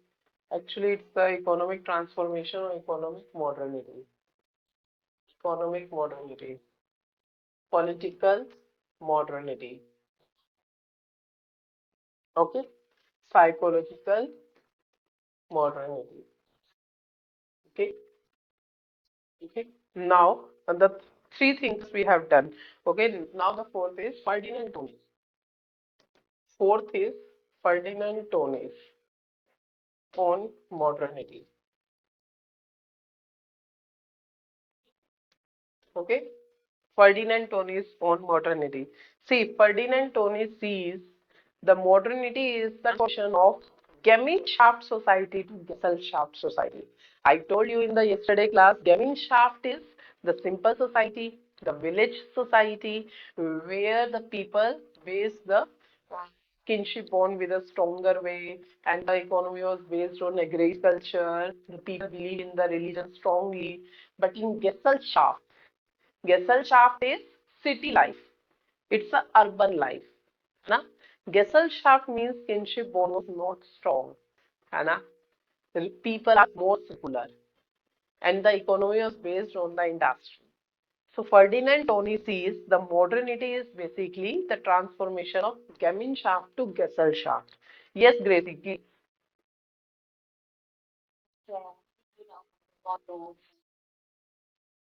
Actually, it's the economic transformation or economic modernity. Economic modernity, political modernity. Okay, psychological modernity. Okay. Okay. Now, the three things we have done. Okay. Now the fourth is Ferdinand Tonis. Fourth is Ferdinand Tonis on modernity. Okay. Ferdinand Tonis on modernity. See, Ferdinand Tonis sees the modernity is the question of Gemeinschaft society to Gesellschaft society. I told you in the yesterday class, Gemeinschaft is the simple society, the village society, where the people base the kinship bond with a stronger way, and the economy was based on agriculture. The people believe in the religion strongly. But in Gesellschaft is city life. It's a urban life. Na? Gesellschaft means kinship bond was not strong. है ना? The people are more secular. And the economy was based on the industry. So Ferdinand Tony sees the modernity is basically the transformation of Gemeinschaft to Gesellschaft. Yes, Gracie.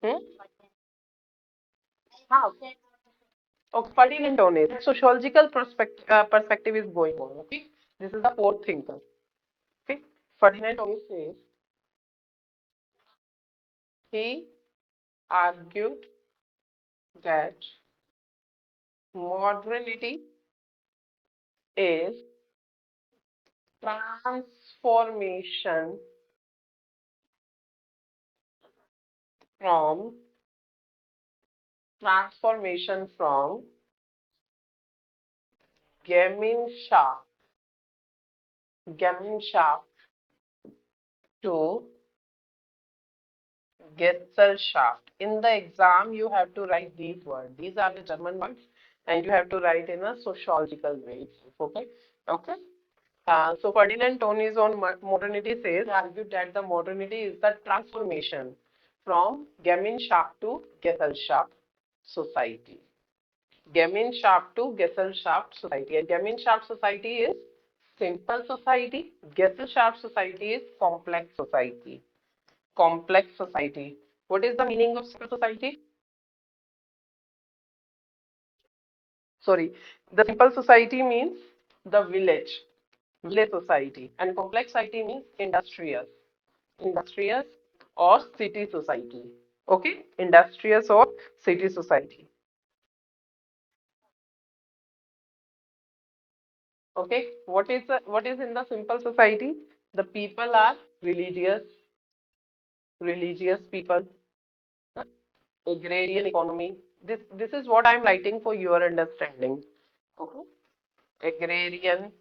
Hmm? हाँ, okay, Ferdinand Tony. Sociological perspective is going on. Okay, this is the fourth thinker. Okay, Ferdinand Tony says he argued that modernity is transformation from from Gemeinschaft, Gemeinschaft to Gesellschaft. In the exam, you have to write these words. These are the German words, and you have to write in a sociological way. Okay, okay. So Ferdinand Tony's on modernity says argued that the modernity is the transformation from Gemeinschaft to Gesellschaft society. Gemeinschaft to Gesellschaft society. And Gemeinschaft society is simple society. Gesellschaft society is complex society. Complex society. What is the meaning of simple society? Sorry, the simple society means the village society, and complex society means industrious or city society. Okay, industrious or city society. Okay, what is in the simple society? The people are religious people, agrarian economy. This is what I'm writing for your understanding. Okay, agrarian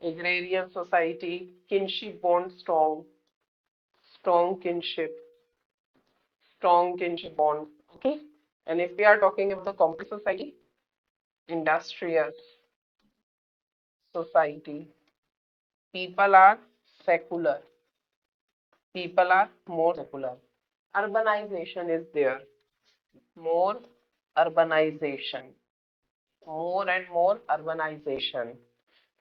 agrarian society, kinship bond strong, strong kinship, strong kinship bond. Okay, and if we are talking about the complex society, industrious society, people are secular. People are more secular. Urbanization is there. More urbanization. More and more urbanization.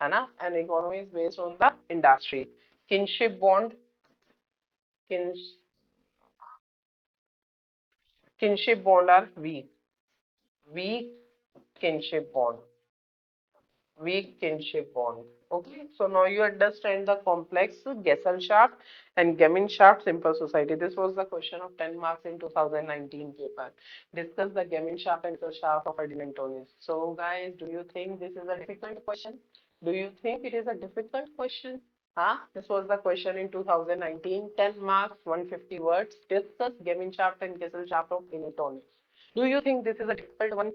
है ना? And economy is based on the industry. Kinship bond. Kin, kinship bond are weak. Weak kinship bond. Weak kinship bond. Okay, so now you understand the complex Gesellschaft and Gemeinschaft simple society. This was the question of 10 marks in 2019 paper. Discuss the Gemeinschaft and Gesellschaft of Ferdinand Tonis. So guys, do you think this is a difficult question? Do you think it is a difficult question? Huh? This was the question in 2019, 10 marks, 150 words. Discuss Gemeinschaft and Gesellschaft of Ferdinand Tonis. Do you think this is a difficult one?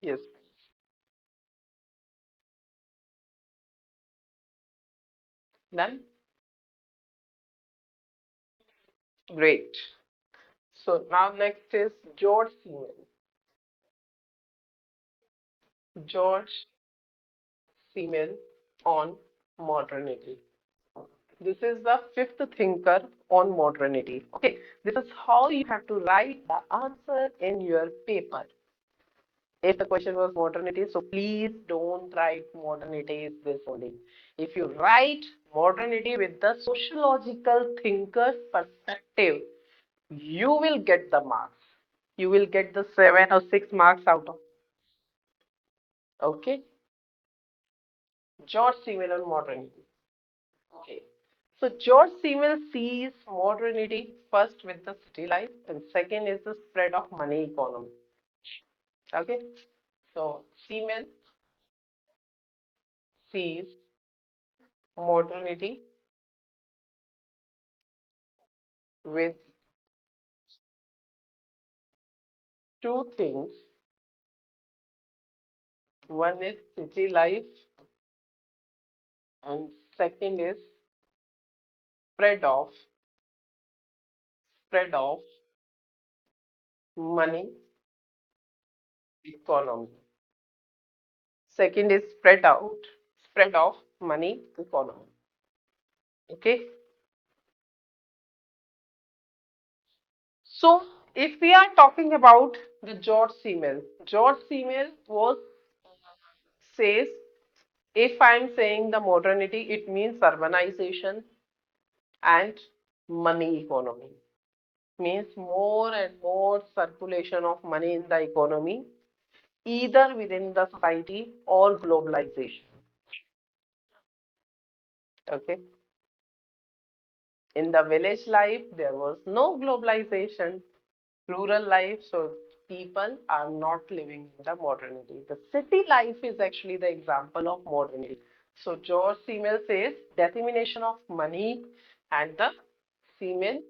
Yes. Done? Great. So now next is George Siemel. George Siemel on modernity. This is the fifth thinker on modernity. Okay, this is how you have to write the answer in your paper. If the question was modernity, so please don't write modernity is this only. If you write modernity with the sociological thinker's perspective, you will get the marks. You will get the 7 or 6 marks out of. Okay, George Siemel on modernity. Okay. So George Siemel sees modernity first with the city life and second is the spread of money economy. Okay. So Siemel sees modernity with two things. One is city life and second is spread of spread of money economy. Second is spread of money economy. Okay. So, if we are talking about the George Siemel was says, if I am saying the modernity, it means urbanization and money economy. Means more and more circulation of money in the economy, either within the society or globalization. Okay. In the village life, there was no globalization. Rural life, so people are not living in the modernity. The city life is actually the example of modernity. So George Siemel says dissemination of money and the Siemel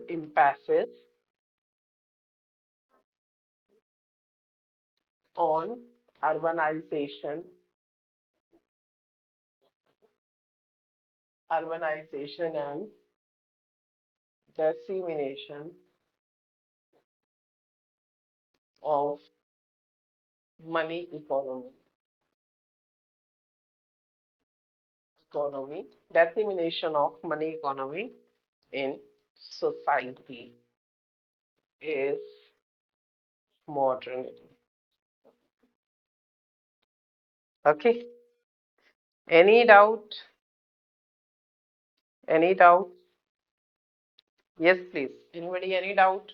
emphasis on urbanization, and dissemination of money economy, dissemination of money economy in society is modernity. Okay. Any doubt? Any doubt? Yes, please. Anybody, any doubt?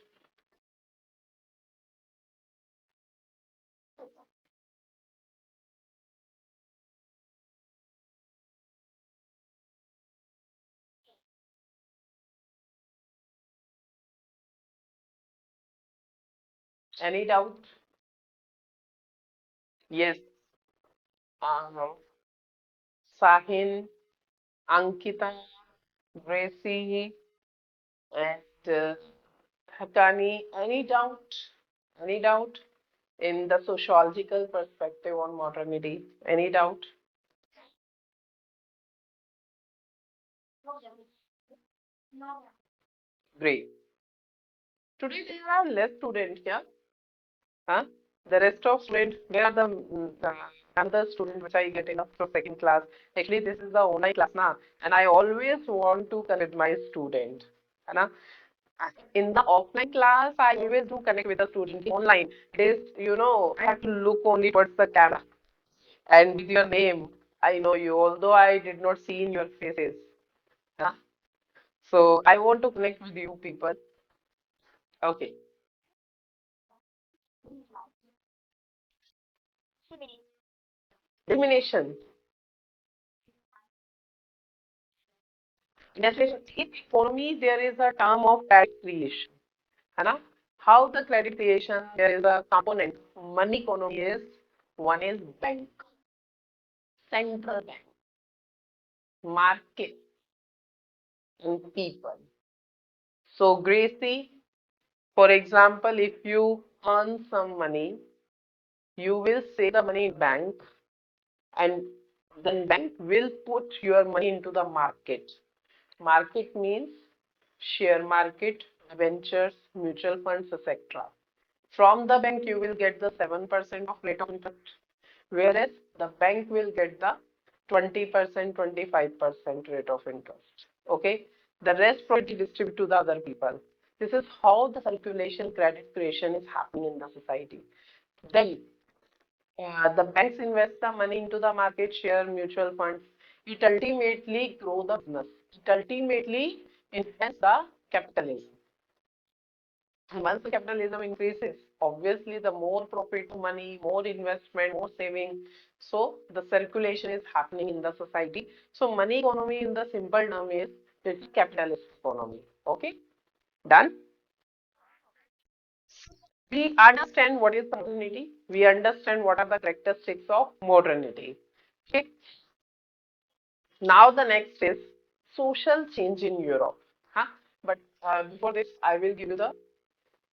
Any doubt? Yes. Uh, Sahin, Ankita, Gracie, and Hakani, any doubt? Any doubt in the sociological perspective on modernity? Any doubt? Great. Today there are less students here. Huh? The rest of students, where are the another student which I get in after second class? Actually, this is the online class now, and I always want to connect with my student. है ना? In the offline class, I always do connect with the student. Online, it is, I have to look only towards the camera and with your name. I know you, although I did not see in your faces. Huh? So I want to connect with you people. Okay. Elimination. Definition. In economy, there is a term of credit creation. है ना? How the credit creation, there is a component. Money economy is, one is bank, central bank, market, and people. So, Gracie, for example, if you earn some money, you will save the money in bank, and then bank will put your money into the market. Market means share market, ventures, mutual funds, etc. From the bank, you will get the 7% of rate of interest, whereas the bank will get the 20%, 25% rate of interest. Okay, the rest probably distribute to the other people. This is how the circulation credit creation is happening in the society. Then the banks invest the money into the market share mutual funds. It ultimately grow the business. It ultimately enhance the capitalism. And once the capitalism increases, obviously the more profit money, more investment, more saving. So the circulation is happening in the society. So money economy in the simple term is it's capitalist economy. Okay, done. We understand what is modernity. We understand what are the characteristics of modernity. Okay. Now the next is social change in Europe. Huh? But before this, I will give you the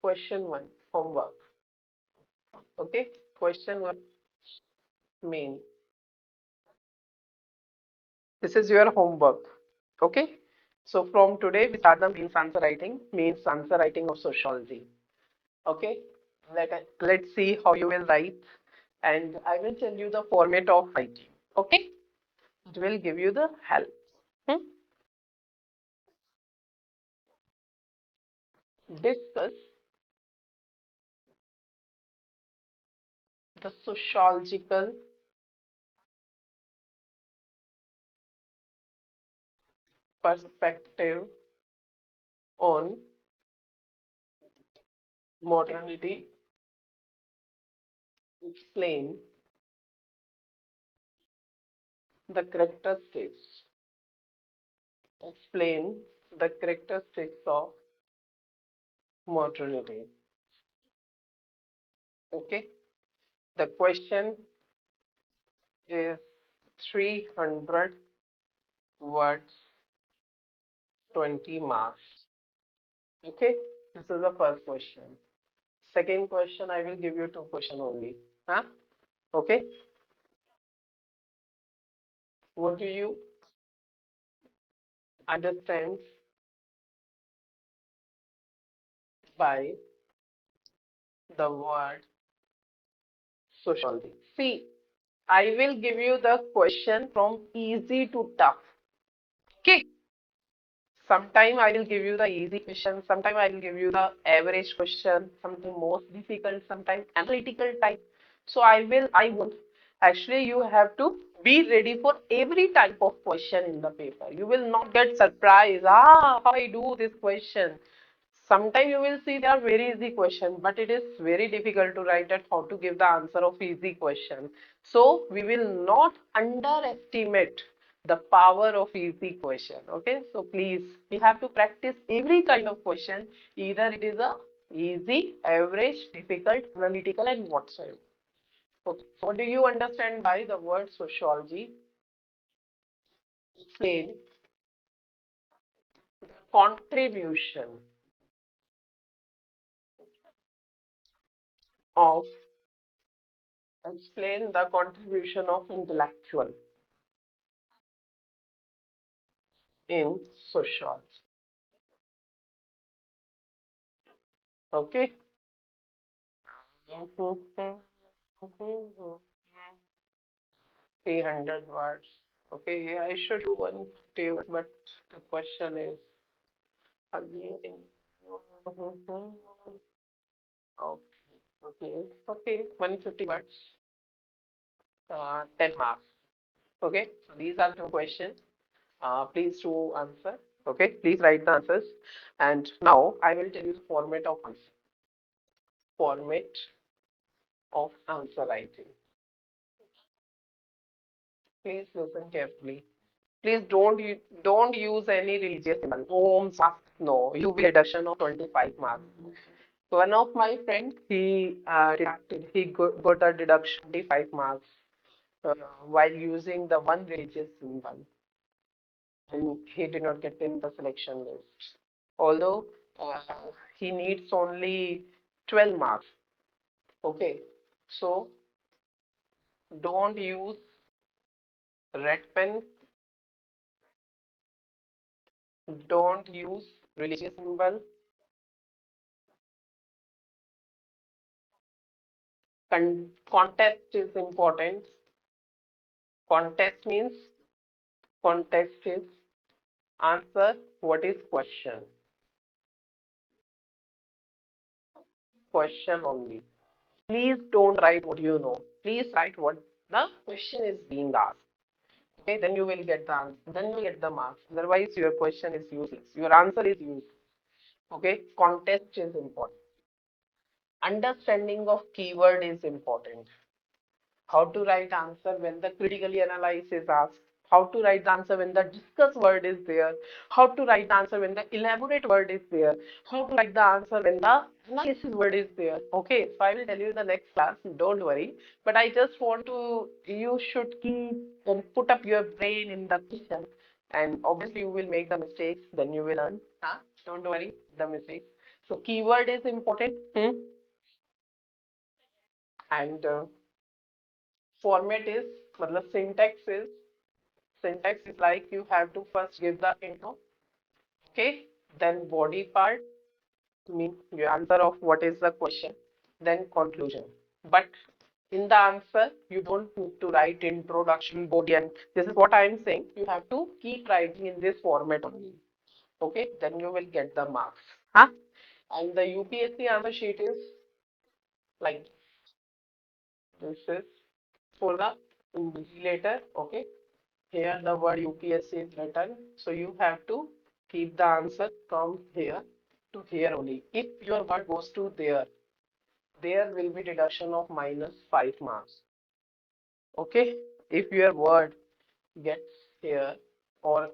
question one homework. Okay, question one main. This is your homework. Okay. So from today, we start the means answer writing of sociology. Okay. Let's see how you will write, and I will tell you the format of writing. Okay. It will give you the help. Hmm? Discuss the sociological perspective on modernity. Explain the characteristics. Explain the characteristics of modernity. Okay. The question is 300 words, 20 marks. Okay. This is the first question. Second question, I will give you two questions only. Huh? Okay. What do you understand by the word sociology. See, I will give you the question from easy to tough. Okay. Sometime I will give you the easy question, sometime I will give you the average question, something most difficult, sometime analytical type. So I won't. Actually, you have to be ready for every type of question in the paper. You will not get surprised. How I do this question. Sometimes you will see they are very easy question, but it is very difficult to write at how to give the answer of easy question. So we will not underestimate the power of easy question. Okay, so please we have to practice every kind of question. Either it is a easy, average, difficult, analytical, and whatsoever. Okay, so what do you understand by the word sociology? Explain contribution of explain the contribution of intellectual in sociology. Okay. 300 words. Okay, I should do one table, but the question is again. Okay, okay. 150 words, 10 marks. Okay, so these are two questions. Please do answer. Okay, please write the answers. And now I will tell you the format of answer. Format of answer writing. Please listen carefully. Please don't use any religious symbol. Om, must no. You will reduction of 25 marks. One of my friend, he got a deduction 25 marks while using the one religious symbol, and he did not get in the selection list. Although he needs only 12 marks. Okay, so don't use red pen, don't use religious symbol. Context is important. Context means context is answer what is question. Question only. Please don't write what you know. Please write what the question is being asked. Okay, then you will get the answer. Then you will get the marks. Otherwise, your question is useless. Your answer is useless. Okay, context is important. Understanding of keyword is important. How to write answer when the critically analyze is asked, how to write the answer when the discuss word is there, how to write the answer when the elaborate word is there, how to write the answer when the analysis word is there. Okay, so I will tell you in the next class, don't worry, but I just want to, you should keep and put up your brain in the question, and obviously you will make the mistakes, then you will learn. Huh? Don't worry, the mistakes. So keyword is important. And format is, matlab syntax is like you have to first give the intro, okay, then body part, mean your answer of what is the question, then conclusion. But in the answer, you don't need to write introduction, body, and this is what I am saying. You have to keep writing in this format only. Okay, then you will get the marks. Huh? And the UPSC answer sheet is like this is for the later. Okay, here the word UPSC is written, so you have to keep the answer from here to here only. If your word goes to there, there will be deduction of minus 5 marks. Okay, if your word gets here or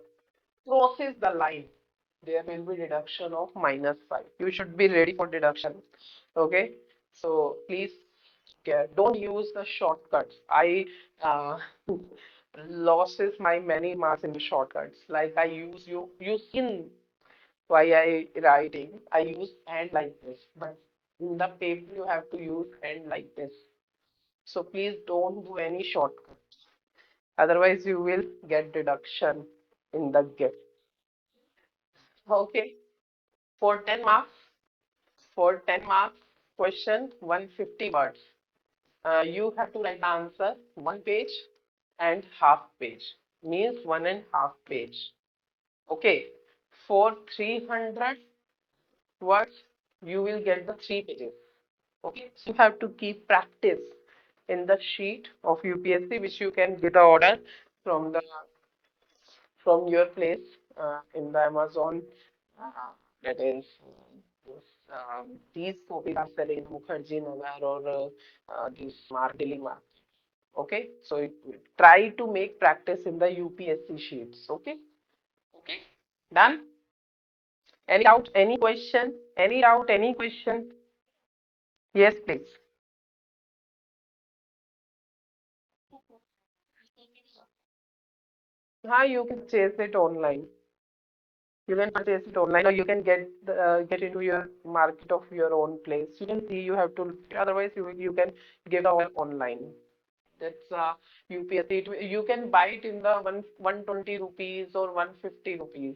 crosses the line, there will be deduction of minus 5. You should be ready for deduction. Okay, so please don't use the shortcuts. I losses my many marks in the shortcuts. Like I use in why I writing. I use and like this, but in the paper you have to use and like this. So please don't do any shortcut. Otherwise you will get deduction in the gift. Okay, for 10 marks, for 10 marks. question 150 words. You have to write the answer one page and half page. Means one and half page. Okay. For 300 words, you will get the three pages. Okay. So you have to keep practice in the sheet of UPSC, which you can get the order from the from your place in the Amazon. That is, these copies are selling in Mukherjee Nagar or this Daily Market. Okay, so try to make practice in the UPSC sheets. Okay, okay, done. Any doubt? Any question? Any doubt? Any question? Yes, please. You can chase it online. You can purchase it online, or you can get into your market of your own place. You can see. You have to. Otherwise, you can give the order online. That's UPSC. You can buy it in the 120 rupees or 150 rupees.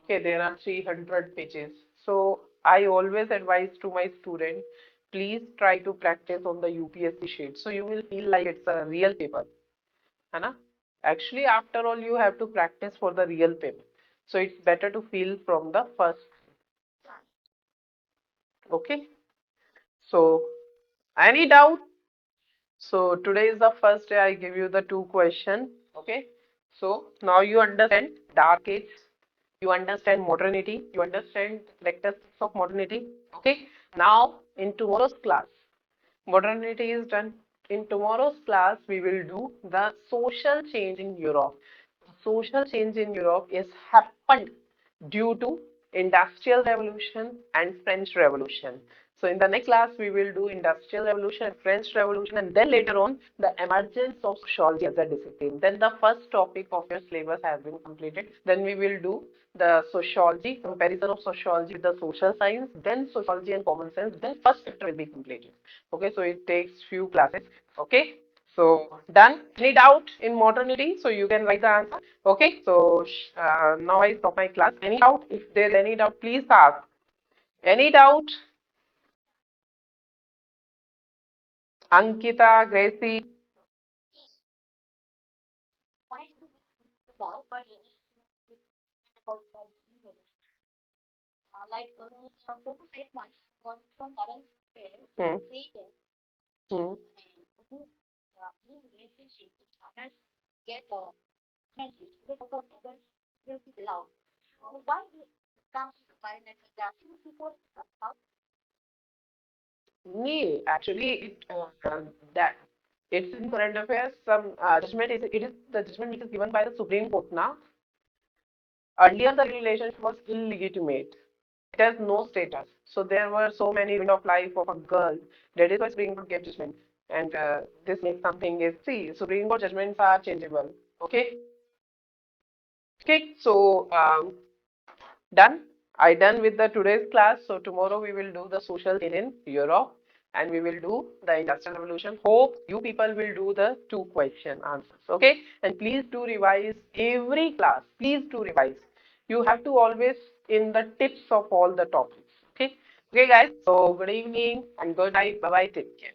Okay, there are 300 pages. So I always advise to my students, please try to practice on the UPSC sheet. So you will feel like it's a real paper. है ना? Actually, after all, you have to practice for the real paper. So it's better to feel from the first. Okay. So any doubt? So today is the first day I give you the two questions. Okay. So now you understand dark age, you understand modernity, you understand characteristics of modernity. Okay. Now in tomorrow's class, modernity is done. In tomorrow's class, we will do the social change in Europe. Social change in Europe is happened due to Industrial Revolution and French Revolution. So in the next class, we will do Industrial Revolution and French Revolution, and then later on, the emergence of sociology as a discipline. Then the first topic of your syllabus has been completed. Then we will do the sociology, comparison of sociology with the social science, then sociology and common sense, then first chapter will be completed. Okay, so it takes few classes. Okay, so done. Any doubt in modernity? So you can write the answer. Okay, so now I stop my class. Any doubt? If there's any doubt, please ask. Any doubt? Ankita, Gracie. Hmm. Hmm. Actually, that it's in current affairs. Some judgment is it is the judgment which is given by the Supreme Court now. Earlier, the relationship was illegitimate. It has no status. So there were so many end of life of a girl. That is why Supreme Court gave judgment. And this makes something is see Supreme Court judgments are changeable. Okay. Okay. So done. I done with the today's class. So tomorrow we will do the social change in Europe and we will do the industrial revolution. Hope you people will do the two question answers. Okay. And please do revise every class. Please do revise. You have to always in the tips of all the topics. Okay. Okay, guys. So good evening and good night. Bye bye. Take care.